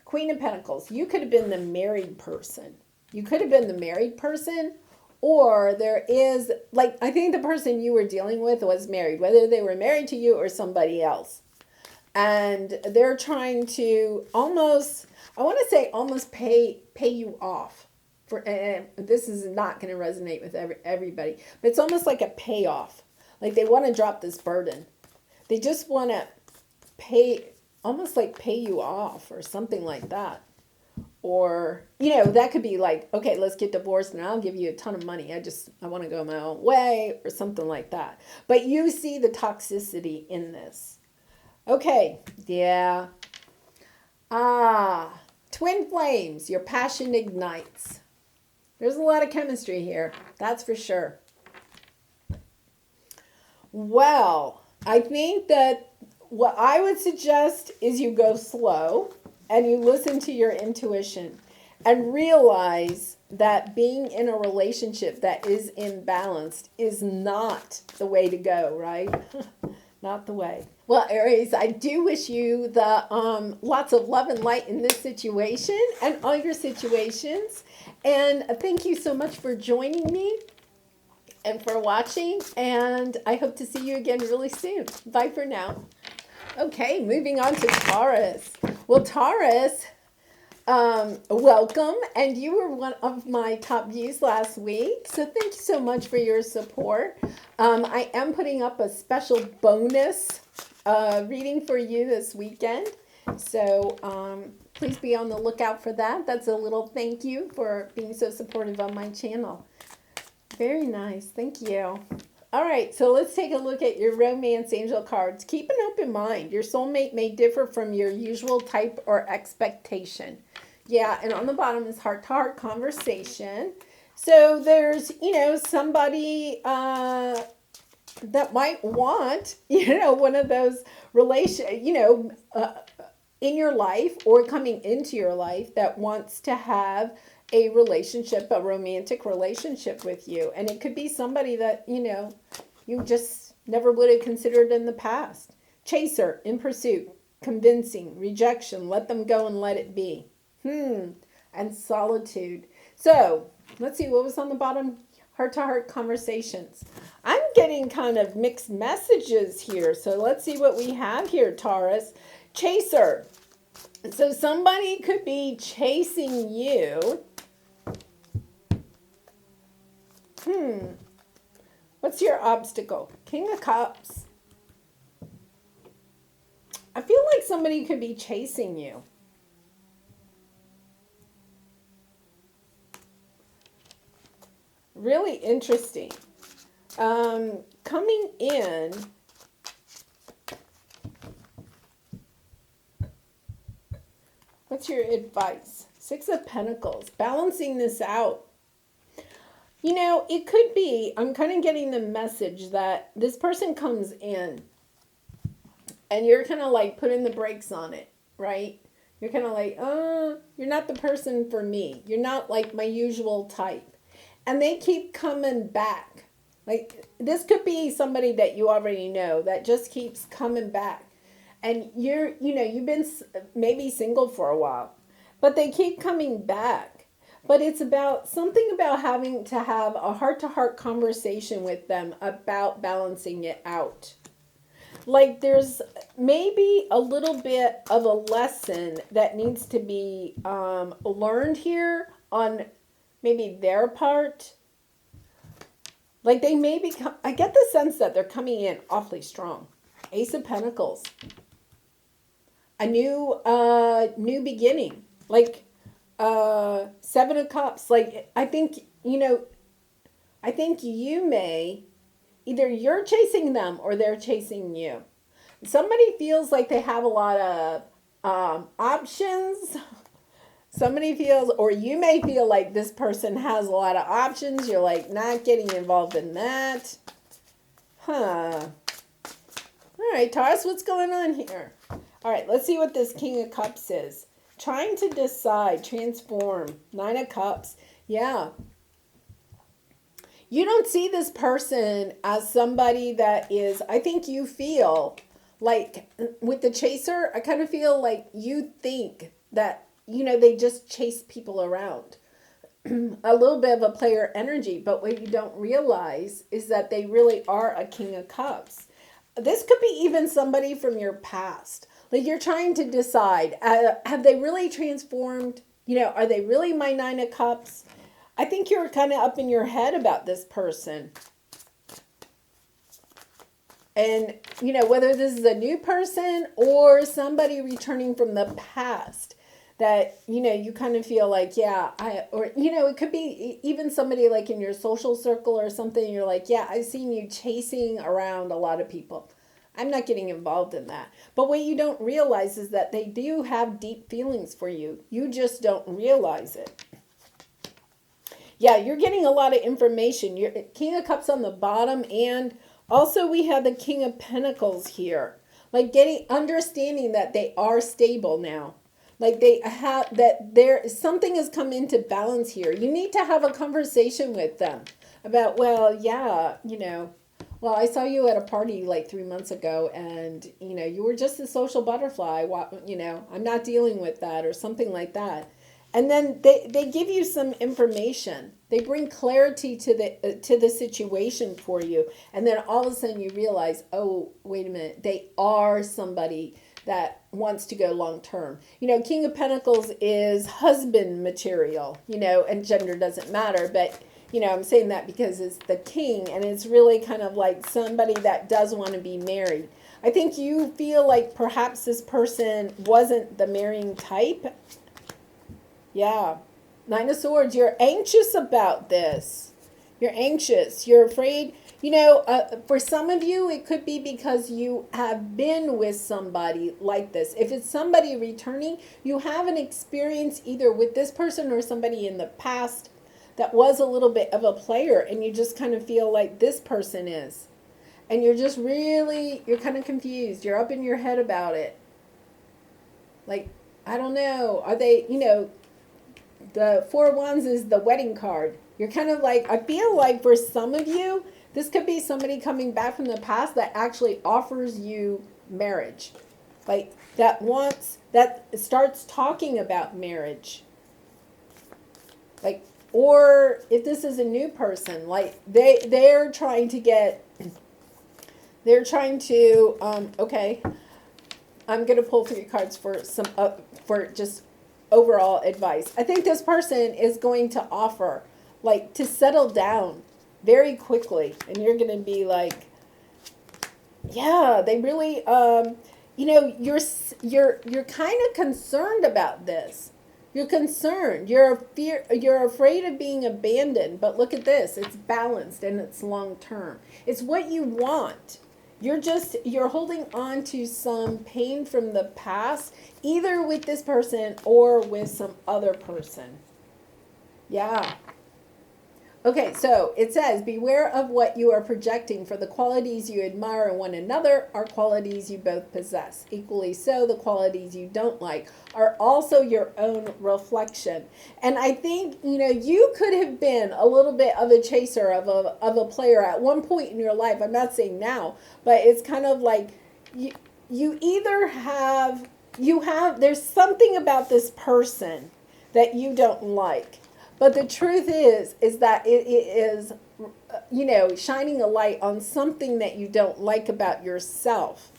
Queen of Pentacles, you could have been the married person. You could have been the married person, or there is, like, I think the person you were dealing with was married, whether they were married to you or somebody else. And they're trying to almost, I want to say almost pay you off. And this is not going to resonate with everybody, but it's almost like a payoff. Like they want to drop this burden. They just want to almost like pay you off or something like that. Or, that could be like, okay, let's get divorced and I'll give you a ton of money. I want to go my own way or something like that. But you see the toxicity in this. Okay, yeah. Twin flames, your passion ignites. There's a lot of chemistry here, that's for sure. Well, I think that what I would suggest is you go slow and you listen to your intuition and realize that being in a relationship that is imbalanced is not the way to go, right? Not the way. Well, Aries, I do wish you the lots of love and light in this situation and all your situations. And thank you so much for joining me and for watching. And I hope to see you again really soon. Bye for now. Okay, moving on to Taurus. Well, Taurus, welcome. And you were one of my top views last week. So thank you so much for your support. I am putting up a special bonus reading for you this weekend. So please be on the lookout for that. That's a little thank you for being so supportive on my channel. Very nice. Thank you. All right, so let's take a look at your romance angel cards. Keep an open mind. Your soulmate may differ from your usual type or expectation. Yeah, and on the bottom is heart-to-heart conversation. So there's, somebody that might want, one of those in your life or coming into your life that wants to have a relationship, a romantic relationship with you. And it could be somebody that, you just never would have considered in the past. Chaser, in pursuit, convincing, rejection, let them go and let it be. And solitude. So let's see, what was on the bottom? Heart-to-heart conversations. I'm getting kind of mixed messages here. So let's see what we have here, Taurus. Chaser. So somebody could be chasing you. What's your obstacle? King of Cups. I feel like somebody could be chasing you. Really interesting. Coming in. What's your advice? Six of Pentacles. Balancing this out. It could be, I'm kind of getting the message that this person comes in and you're kind of like putting the brakes on it, right? You're kind of like, you're not the person for me. You're not like my usual type. And they keep coming back. Like, this could be somebody that you already know that just keeps coming back. And you've been maybe single for a while, but they keep coming back. But it's about something about having to have a heart-to-heart conversation with them about balancing it out. Like, there's maybe a little bit of a lesson that needs to be learned here on maybe their part. Like, they may become, I get the sense that they're coming in awfully strong. Ace of Pentacles. A new beginning. Like, Seven of Cups. Like, I think you may, either you're chasing them or they're chasing you. Somebody feels like they have a lot of options. Somebody feels, or you may feel like this person has a lot of options. You're like not getting involved in that. Huh. All right, Taurus, what's going on here? All right, let's see what this King of Cups is. Trying to decide, transform. Nine of Cups. Yeah. You don't see this person as somebody that is, I think you feel like with the chaser, I kind of feel like you think that, they just chase people around. A little bit of a player energy, but what you don't realize is that they really are a King of Cups. This could be even somebody from your past. Like, you're trying to decide, have they really transformed? Are they really my Nine of Cups? I think you're kind of up in your head about this person. And, whether this is a new person or somebody returning from the past that, you kind of feel like, yeah, it could be even somebody like in your social circle or something. You're like, yeah, I've seen you chasing around a lot of people. I'm not getting involved in that. But what you don't realize is that they do have deep feelings for you. You just don't realize it. Yeah, you're getting a lot of information. You're King of Cups on the bottom, and also we have the King of Pentacles here. Like, understanding that they are stable now. Like, they have that something has come into balance here. You need to have a conversation with them about, well, yeah, well, I saw you at a party like 3 months ago, and you were just a social butterfly. I'm not dealing with that, or something like that. And then they give you some information. They bring clarity to the situation for you. And then all of a sudden you realize, oh, wait a minute, they are somebody that wants to go long term. King of Pentacles is husband material, and gender doesn't matter. But, I'm saying that because it's the king, and it's really kind of like somebody that does want to be married. I think you feel like perhaps this person wasn't the marrying type. Yeah. Nine of Swords. You're anxious about this. You're anxious. You're afraid. For some of you, it could be because you have been with somebody like this. If it's somebody returning, you have an experience either with this person or somebody in the past that was a little bit of a player, and you just kind of feel like this person is. And you're just you're kind of confused. You're up in your head about it. Like, I don't know. Are they, the Four of Wands is the wedding card. You're kind of like, I feel like for some of you, this could be somebody coming back from the past that actually offers you marriage. Like, that starts talking about marriage. Like, or if this is a new person, like they're trying to okay, I'm going to pull 3 cards for for just overall advice. I think this person is going to offer, like, to settle down very quickly, and you're going to be like, yeah, they really, you're kind of concerned about this. You're concerned. You're afraid of being abandoned. But look at this. It's balanced and it's long term. It's what you want. You're holding on to some pain from the past, either with this person or with some other person. Yeah. Okay, so it says, beware of what you are projecting, for the qualities you admire in one another are qualities you both possess. Equally so, the qualities you don't like are also your own reflection. And I think, you could have been a little bit of a chaser, of a player at one point in your life. I'm not saying now, but it's kind of like you either there's something about this person that you don't like. But the truth is that it is, shining a light on something that you don't like about yourself.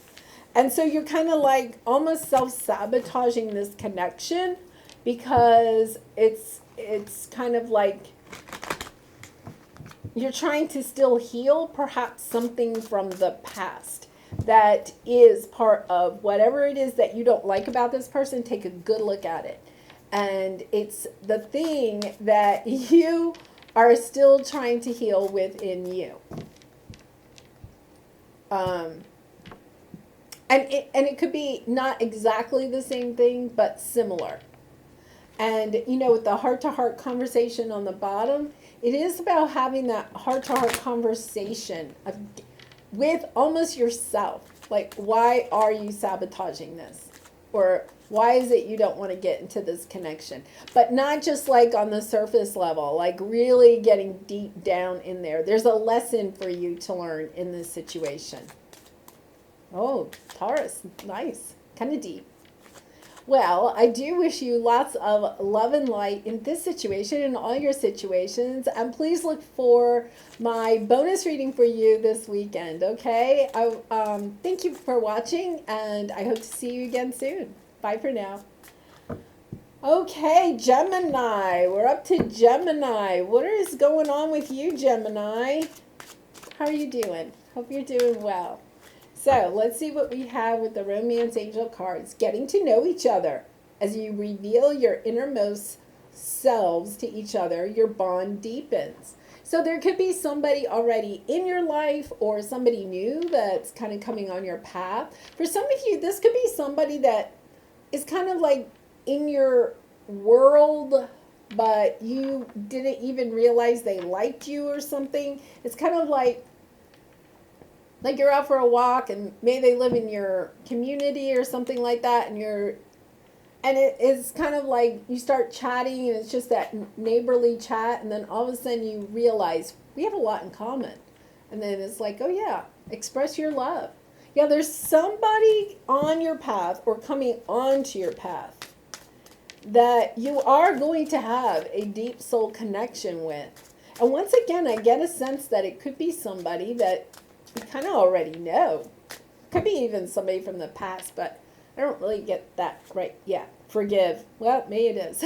And so you're kind of like almost self-sabotaging this connection, because it's kind of like you're trying to still heal perhaps something from the past that is part of whatever it is that you don't like about this person. Take a good look at it. And it's the thing that you are still trying to heal within you. And it could be not exactly the same thing, but similar. And, with the heart-to-heart conversation on the bottom, it is about having that heart-to-heart conversation with almost yourself. Like, why are you sabotaging this? Or why is it you don't want to get into this connection? But not just like on the surface level, like really getting deep down in there. There's a lesson for you to learn in this situation. Oh, Taurus, nice, kind of deep. Well, I do wish you lots of love and light in this situation and all your situations. And please look for my bonus reading for you this weekend, okay? Thank you for watching, and I hope to see you again soon. Bye for now. Okay, Gemini. We're up to Gemini. What is going on with you, Gemini? How are you doing? Hope you're doing well. So let's see what we have with the Romance Angel cards. Getting to know each other. As you reveal your innermost selves to each other, your bond deepens. So there could be somebody already in your life or somebody new that's kind of coming on your path. For some of you, this could be somebody that is kind of like in your world, but you didn't even realize they liked you or something. It's kind of like you're out for a walk and maybe they live in your community or something like that, and it's kind of like you start chatting and it's just that neighborly chat, and then all of a sudden you realize we have a lot in common. And then it's like, oh yeah, express your love. Yeah, there's somebody on your path or coming onto your path that you are going to have a deep soul connection with. And once again, I get a sense that it could be somebody that you kind of already know. Could be even somebody from the past, but I don't really get that right yet. Forgive. Well, maybe it is.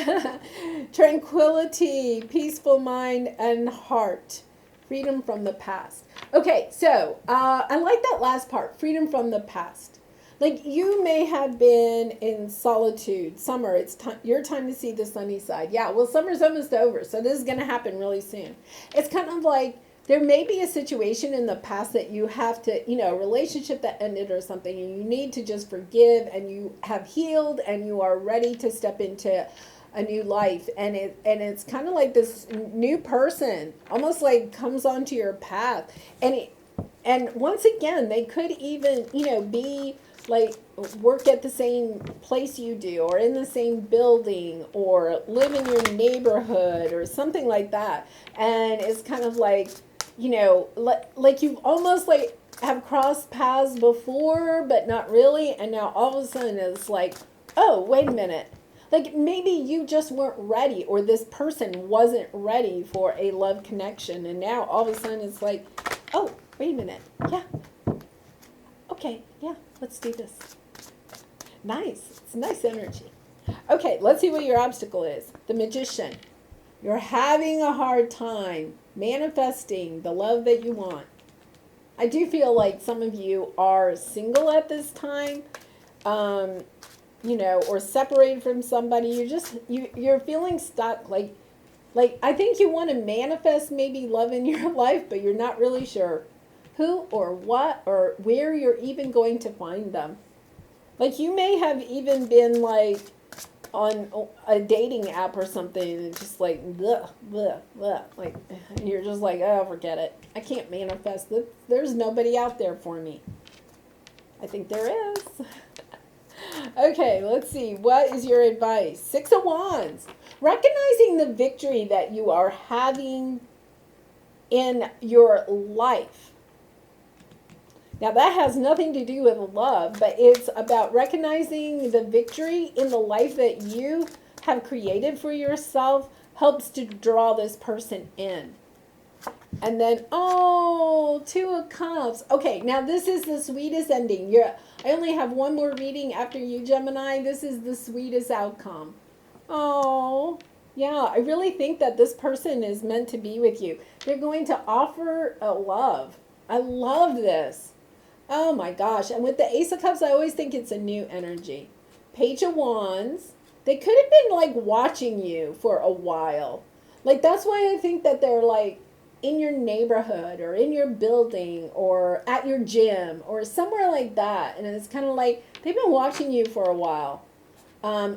Tranquility, peaceful mind and heart. Freedom from the past. Okay, so I like that last part, freedom from the past. Like, you may have been in solitude. Summer, it's your time to see the sunny side. Yeah, well, summer's almost over, so this is going to happen really soon. It's kind of like there may be a situation in the past that you have to, a relationship that ended or something, and you need to just forgive, and you have healed, and you are ready to step into a new life. And it's kind of like this new person almost like comes onto your path. And once again, they could even, be like work at the same place you do, or in the same building, or live in your neighborhood or something like that. And it's kind of like, like you've almost like have crossed paths before, but not really. And now all of a sudden it's like, oh, wait a minute. Like maybe you just weren't ready, or this person wasn't ready for a love connection. And now all of a sudden it's like, oh, wait a minute. Yeah. Okay. Yeah. Let's do this. Nice. It's nice energy. Okay. Let's see what your obstacle is. The Magician. You're having a hard time manifesting the love that you want. I do feel like some of you are single at this time, or separated from somebody. You're feeling stuck. Like I think you want to manifest maybe love in your life, but you're not really sure who or what or where you're even going to find them. Like you may have even been like, on a dating app or something, and just like, bleh, bleh, bleh. Like, you're just like, oh, forget it. I can't manifest. There's nobody out there for me. I think there is. Okay, let's see. What is your advice? Six of Wands. Recognizing the victory that you are having in your life. Now, that has nothing to do with love, but it's about recognizing the victory in the life that you have created for yourself helps to draw this person in. And then, oh, Two of Cups. Okay, now this is the sweetest ending. I only have one more reading after you, Gemini. This is the sweetest outcome. Oh, yeah, I really think that this person is meant to be with you. They're going to offer a love. I love this. Oh my gosh. And with the Ace of Cups, I always think it's a new energy. Page of Wands. They could have been like watching you for a while. Like, that's why I think that they're like in your neighborhood or in your building or at your gym or somewhere like that. And it's kind of like they've been watching you for a while.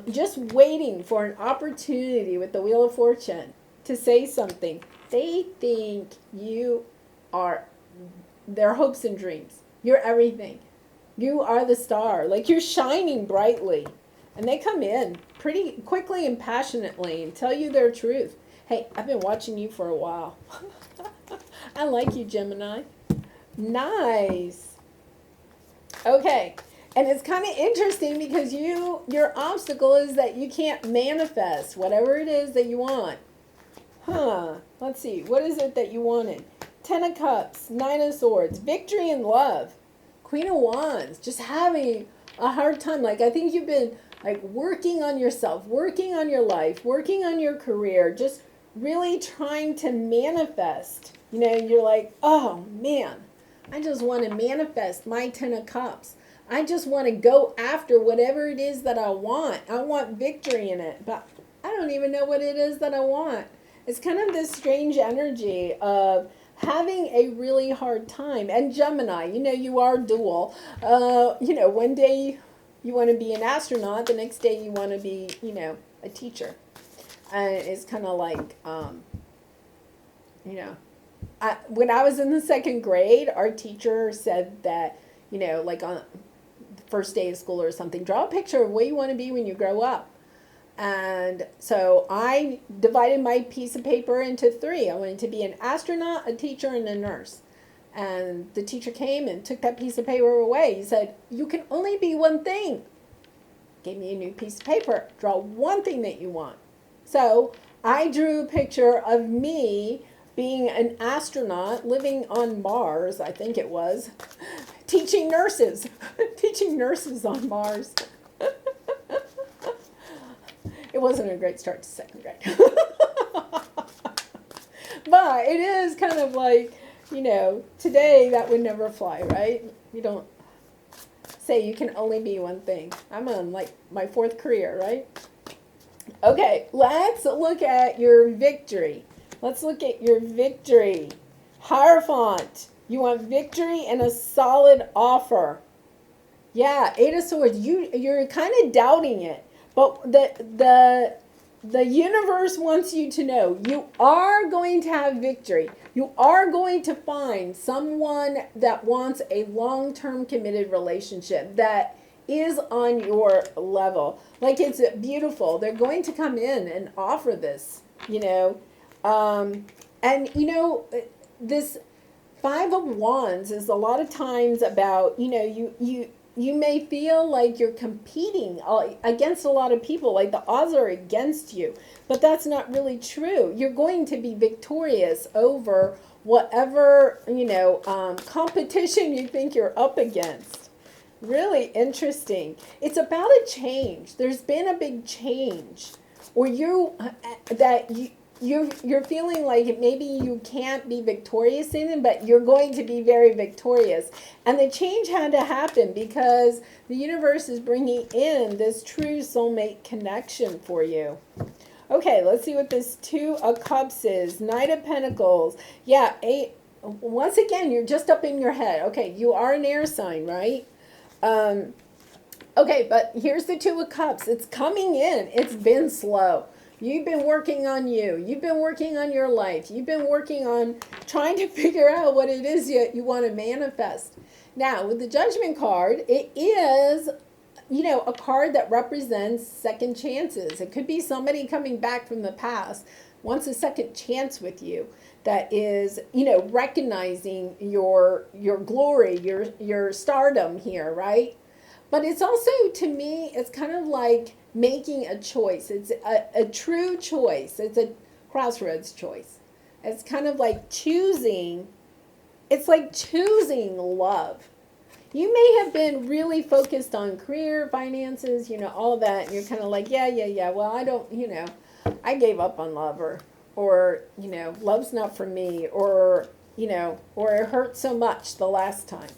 Just waiting for an opportunity with the Wheel of Fortune to say something. They think you are their hopes and dreams. You're everything. You are the star. Like, you're shining brightly. And they come in pretty quickly and passionately and tell you their truth. Hey, I've been watching you for a while. I like you, Gemini. Nice. Okay. And it's kind of interesting because your obstacle is that you can't manifest whatever it is that you want. Let's see. What is it that you wanted? Ten of Cups, Nine of Swords, victory in love, Queen of Wands, just having a hard time. Like, I think you've been like working on yourself, working on your life, working on your career, just really trying to manifest. You know, you're like, oh man, I just want to manifest my Ten of Cups. I just want to go after whatever it is that I want. I want victory in it, but I don't even know what it is that I want. It's kind of this strange energy of having a really hard time. And Gemini, you know, you are dual. You know, one day you want to be an astronaut, the next day you want to be, you know, a teacher. And it's kind of like, you know, when I was in the second grade, our teacher said that, you know, like on the first day of school or something, draw a picture of what you want to be when you grow up. And so I divided my piece of paper into three. I wanted to be an astronaut, a teacher, and a nurse. And the teacher came and took that piece of paper away. He said, you can only be one thing. Gave me a new piece of paper. Draw one thing that you want. So I drew a picture of me being an astronaut living on Mars, I think it was, teaching nurses. Teaching nurses on Mars. It wasn't a great start to second grade. But it is kind of like, you know, today that would never fly, right? You don't say you can only be one thing. I'm on like my fourth career, right? Okay, let's look at your victory. Let's look at your victory. Hierophant. You want victory and a solid offer. Yeah, Eight of Swords. You're kind of doubting it. But the universe wants you to know you are going to have victory. You are going to find someone that wants a long-term committed relationship that is on your level. Like, it's beautiful. They're going to come in and offer this, you know. And, you know, this Five of Wands is a lot of times about, you know, you may feel like you're competing against a lot of people, like the odds are against you, but that's not really true. You're going to be victorious over whatever, you know, competition you think you're up against. Really interesting. It's about a change. There's been a big change, or you're feeling like maybe you can't be victorious in it, but you're going to be very victorious. And the change had to happen because the universe is bringing in this true soulmate connection for you. Okay, let's see what this Two of Cups is. Knight of Pentacles. Yeah, once again, you're just up in your head. Okay, you are an air sign, right? Okay, but here's the Two of Cups. It's coming in. It's been slow. You've been working on you. You've been working on your life. You've been working on trying to figure out what it is you want to manifest. Now, with the Judgment card, it is, a card that represents second chances. It could be somebody coming back from the past, wants a second chance with you, that is, recognizing your glory, your stardom here, right? But it's also, to me, it's kind of like making a choice. It's a true choice. It's a crossroads choice. It's kind of like choosing. It's like choosing love. You may have been really focused on career, finances, all of that. And you're kind of like, yeah. Well, I don't, I gave up on love, or love's not for me, or it hurt so much the last time,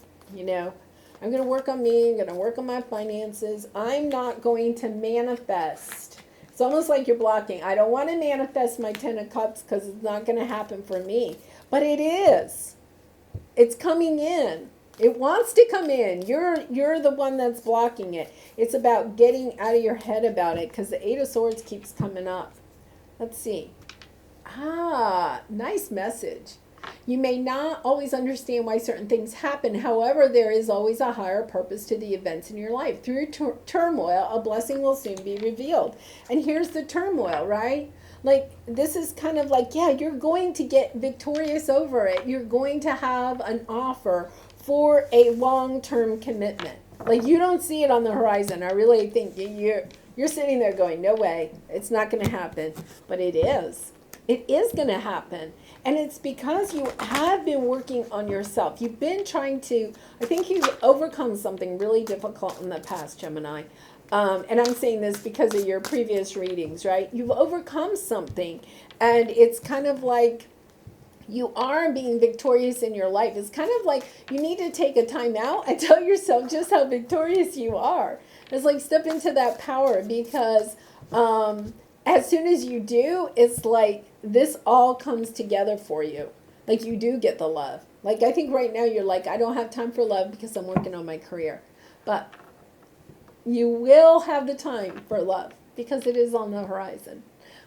I'm going to work on me. I'm going to work on my finances. I'm not going to manifest. It's almost like you're blocking. I don't want to manifest my Ten of Cups because it's not going to happen for me. But it is. It's coming in. It wants to come in. You're the one that's blocking it. It's about getting out of your head about it because the Eight of Swords keeps coming up. Let's see. Nice message. You may not always understand why certain things happen. However, there is always a higher purpose to the events in your life. Through turmoil, a blessing will soon be revealed. And here's the turmoil, right? Like, this is kind of like, you're going to get victorious over it. You're going to have an offer for a long-term commitment. Like, you don't see it on the horizon. I really think you're sitting there going, no way, it's not going to happen. But it is. It is going to happen. And it's because you have been working on yourself. You've been trying to, I think you've overcome something really difficult in the past, Gemini. And I'm saying this because of your previous readings, right? You've overcome something. And it's kind of like you are being victorious in your life. It's kind of like you need to take a time out and tell yourself just how victorious you are. It's like step into that power because as soon as you do, it's like this all comes together for you. Like you do get the love. Like I think right now you're like, I don't have time for love because I'm working on my career. But you will have the time for love because it is on the horizon.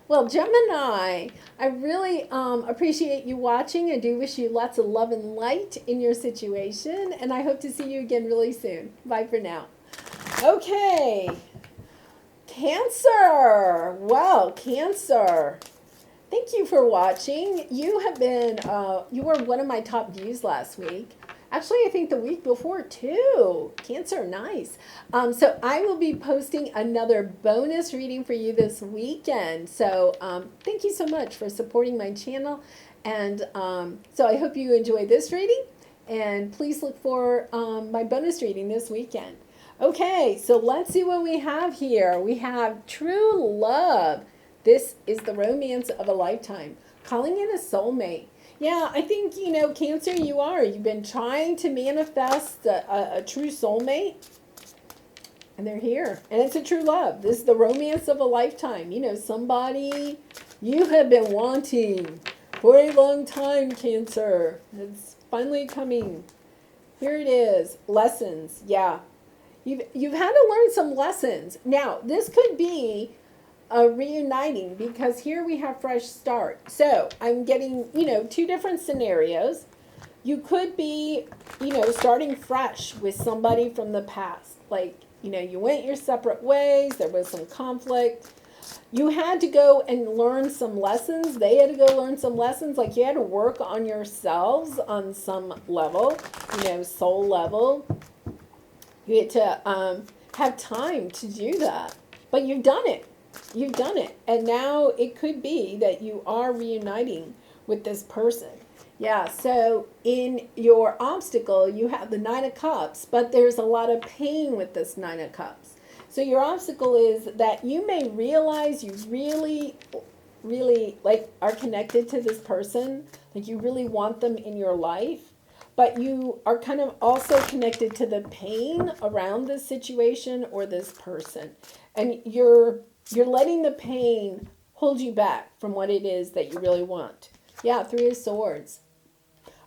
Well, Gemini, I really appreciate you watching. I do wish you lots of love and light in your situation. And I hope to see you again really soon. Bye for now. Okay. Cancer. Well, Cancer. Thank you for watching. You have been, you were one of my top views last week. Actually, I think the week before too. Cancer, nice. So I will be posting another bonus reading for you this weekend. So thank you so much for supporting my channel. And so I hope you enjoy this reading. And please look for my bonus reading this weekend. Okay, so let's see what we have here. We have true love. This is the romance of a lifetime. Calling in a soulmate. Yeah, I think, Cancer, you've been trying to manifest a true soulmate. And they're here. And it's a true love. This is the romance of a lifetime. Somebody you have been wanting for a long time, Cancer. It's finally coming. Here it is. Lessons. Yeah. You've had to learn some lessons. Now, this could be reuniting because here we have fresh start. So I'm getting, two different scenarios. You could be, starting fresh with somebody from the past. Like, you went your separate ways. There was some conflict. You had to go and learn some lessons. They had to go learn some lessons. Like you had to work on yourselves on some level, soul level. You had to have time to do that. But you've done it. You've done it. And now it could be that you are reuniting with this person. Yeah, so in your obstacle, you have the Nine of Cups, but there's a lot of pain with this Nine of Cups. So your obstacle is that you may realize you really, really are connected to this person. Like you really want them in your life. But you are kind of also connected to the pain around this situation or this person. And you're letting the pain hold you back from what it is that you really want. Yeah, Three of Swords.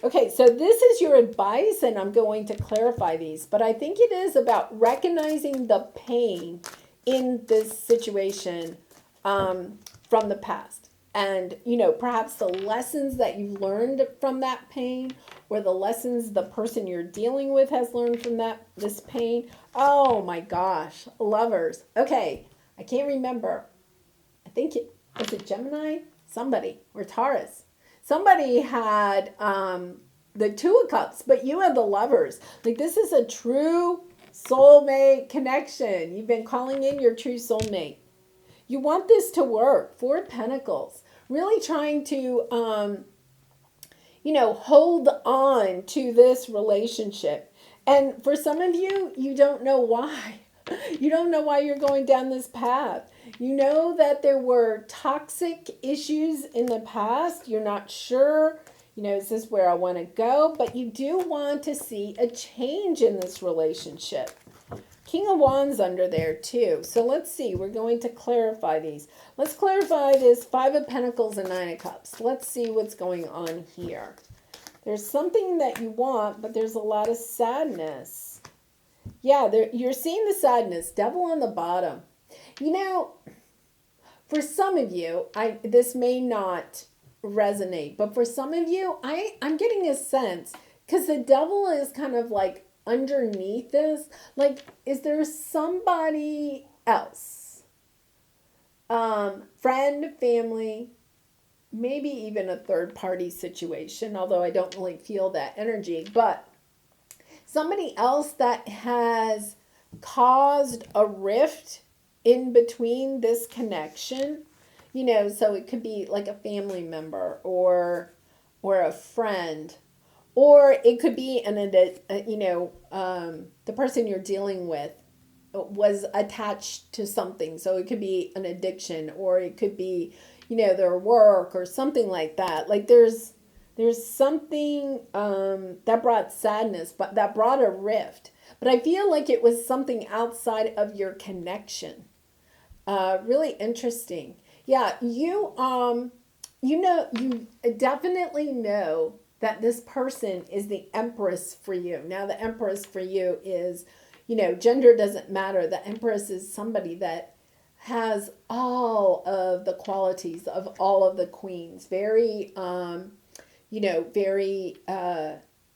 Okay, so this is your advice, and I'm going to clarify these, but I think it is about recognizing the pain in this situation from the past. And, perhaps the lessons that you've learned from that pain, or the lessons the person you're dealing with has learned from this pain. Oh my gosh, lovers. Okay, I can't remember. I think was it Gemini? Somebody, or Taurus. Somebody had the Two of Cups, but you had the Lovers. Like, this is a true soulmate connection. You've been calling in your true soulmate. You want this to work. Four of Pentacles. Really trying to, hold on to this relationship. And for some of you, you don't know why. You don't know why you're going down this path. You know that there were toxic issues in the past. You're not sure, is this where I want to go? But you do want to see a change in this relationship. King of Wands under there too. So let's see. We're going to clarify these. Let's clarify this Five of Pentacles and Nine of Cups. Let's see what's going on here. There's something that you want, but there's a lot of sadness. Yeah, you're seeing the sadness. Devil on the bottom. For some of you, this may not resonate, but for some of you, I'm getting a sense, because the devil is kind of like underneath this. Like, is there somebody else? Friend, family, maybe even a third party situation, although I don't really feel that energy, but somebody else that has caused a rift in between this connection, so it could be like a family member or a friend, or it could be the person you're dealing with was attached to something. So it could be an addiction, or it could be, their work or something like that. Like there's something that brought sadness, but that brought a rift. But I feel like it was something outside of your connection. Really interesting. Yeah, you definitely know that this person is the Empress for you. Now, the Empress for you is, gender doesn't matter. The Empress is somebody that has all of the qualities of all of the queens. Very, very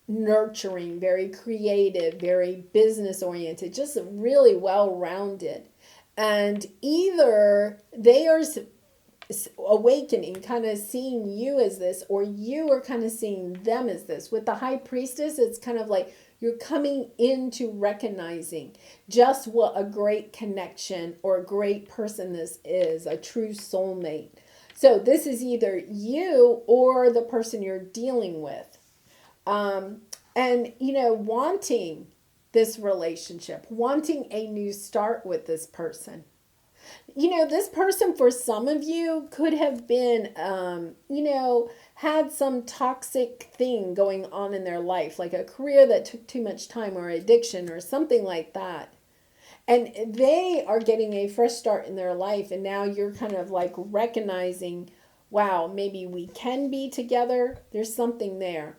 nurturing, very creative, very business oriented, just really well rounded. And either they are awakening, kind of seeing you as this, or you are kind of seeing them as this. With the High Priestess, it's kind of like you're coming into recognizing just what a great connection or a great person this is, a true soulmate. So this is either you or the person you're dealing with. And, wanting this relationship, wanting a new start with this person. This person, for some of you, could have been, had some toxic thing going on in their life, like a career that took too much time, or addiction or something like that. And they are getting a fresh start in their life. And now you're kind of like recognizing, wow, maybe we can be together. There's something there.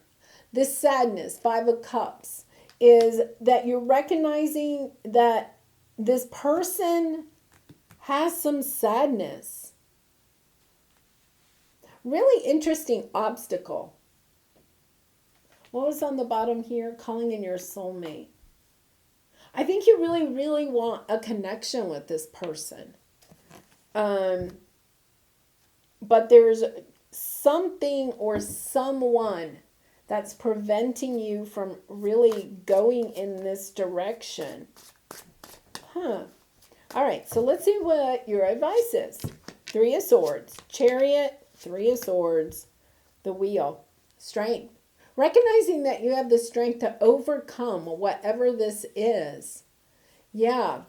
This sadness, Five of Cups, is that you're recognizing that this person has some sadness. Really interesting obstacle. What was on the bottom here? Calling in your soulmate. I think you really, really want a connection with this person. But there's something or someone that's preventing you from really going in this direction. All right, so let's see what your advice is. Three of Swords, Chariot, Three of Swords, the Wheel, Strength. Recognizing that you have the strength to overcome whatever this is. Yeah.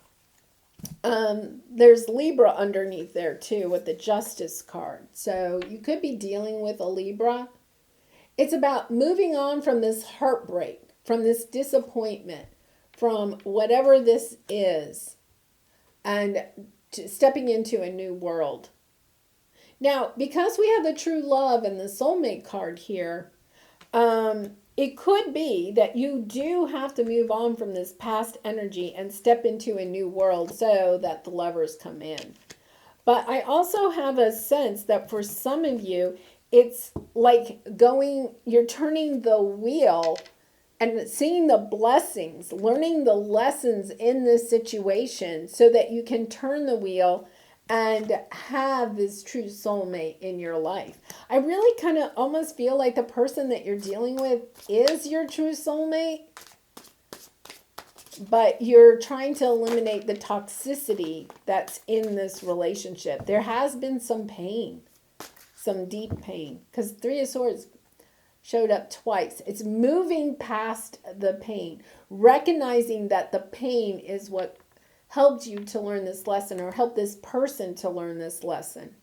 There's Libra underneath there too with the Justice card. So you could be dealing with a Libra. It's about moving on from this heartbreak, from this disappointment, from whatever this is, and stepping into a new world. Now, because we have the true love and the soulmate card here, It could be that you do have to move on from this past energy and step into a new world so that the lovers come in. But I also have a sense that for some of you, it's like you're turning the wheel and seeing the blessings, learning the lessons in this situation so that you can turn the wheel and have this true soulmate in your life. I really kind of almost feel like the person that you're dealing with is your true soulmate, but you're trying to eliminate the toxicity that's in this relationship. There has been some pain, some deep pain, because Three of Swords showed up twice. It's moving past the pain, recognizing that the pain is what helped you to learn this lesson or helped this person to learn this lesson.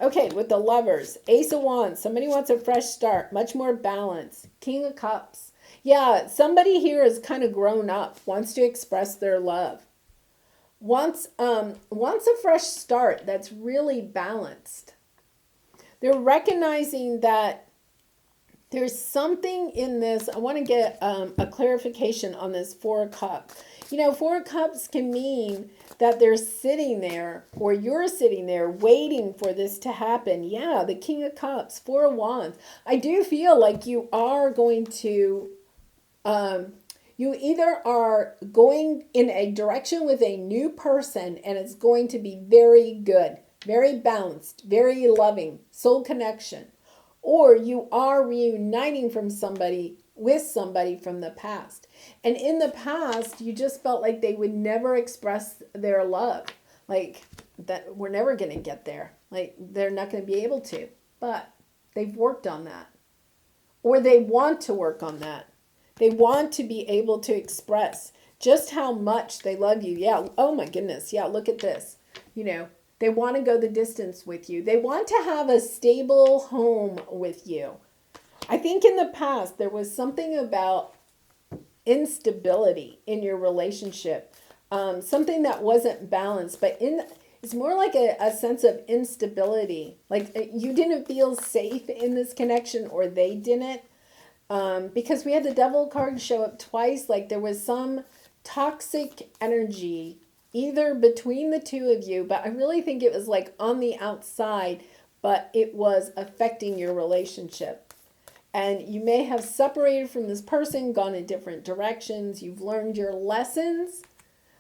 Okay, with the lovers, Ace of Wands, somebody wants a fresh start, much more balance. King of Cups. Yeah, somebody here is kind of grown up, wants to express their love. Wants a fresh start that's really balanced. They're recognizing that there's something in this. I want to get a clarification on this Four of Cups. You know, Four of Cups can mean that they're sitting there or you're sitting there waiting for this to happen. Yeah, the King of Cups, Four of Wands. I do feel like you are going to, you either are going in a direction with a new person and it's going to be very good, very balanced, very loving, soul connection. Or you are reuniting with somebody from the past. And in the past, you just felt like they would never express their love. Like, that we're never going to get there. Like, they're not going to be able to. But they've worked on that. Or they want to work on that. They want to be able to express just how much they love you. Yeah, oh my goodness. Yeah, look at this. You know, they want to go the distance with you. They want to have a stable home with you. I think in the past there was something about instability in your relationship. Something that wasn't balanced. But it's more like a sense of instability. Like you didn't feel safe in this connection or they didn't. Because we had the Devil card show up twice. Like there was some toxic energy either between the two of you, but I really think it was like on the outside, but it was affecting your relationship. And you may have separated from this person, gone in different directions. You've learned your lessons,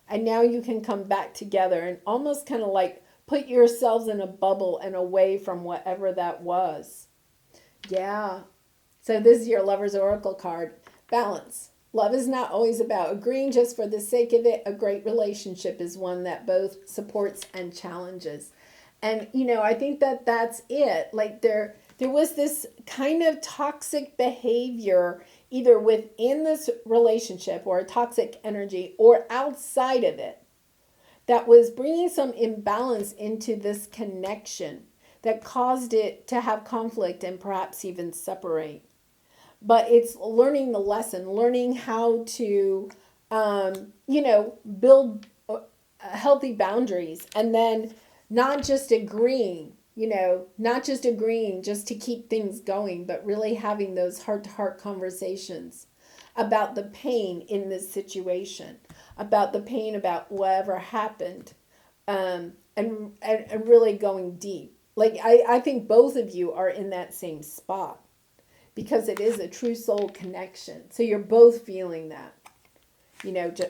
and now you can come back together and almost kind of like put yourselves in a bubble and away from whatever that was. Yeah. So this is your Lover's Oracle card. Balance. Love is not always about agreeing just for the sake of it. A great relationship is one that both supports and challenges. And, you know, I think that that's it. Like there was this kind of toxic behavior either within this relationship or a toxic energy or outside of it that was bringing some imbalance into this connection that caused it to have conflict and perhaps even separate. But it's learning the lesson, learning how to, build healthy boundaries and then not just agreeing, just to keep things going, but really having those heart-to-heart conversations about the pain in this situation, about the pain about whatever happened, and really going deep. Like, I think both of you are in that same spot. Because it is a true soul connection. So you're both feeling that,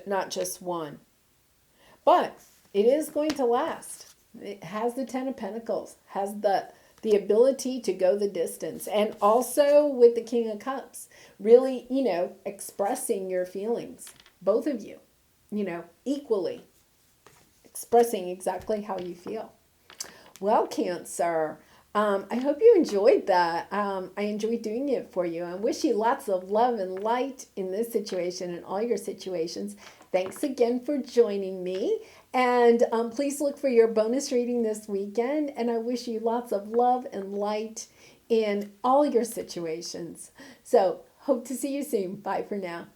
not just one. But it is going to last. It has the Ten of Pentacles, has the ability to go the distance. And also with the King of Cups, really, expressing your feelings. Both of you, equally expressing exactly how you feel. Well, Cancer, I hope you enjoyed that. I enjoyed doing it for you. I wish you lots of love and light in this situation and all your situations. Thanks again for joining me. And please look for your bonus reading this weekend. And I wish you lots of love and light in all your situations. So hope to see you soon. Bye for now.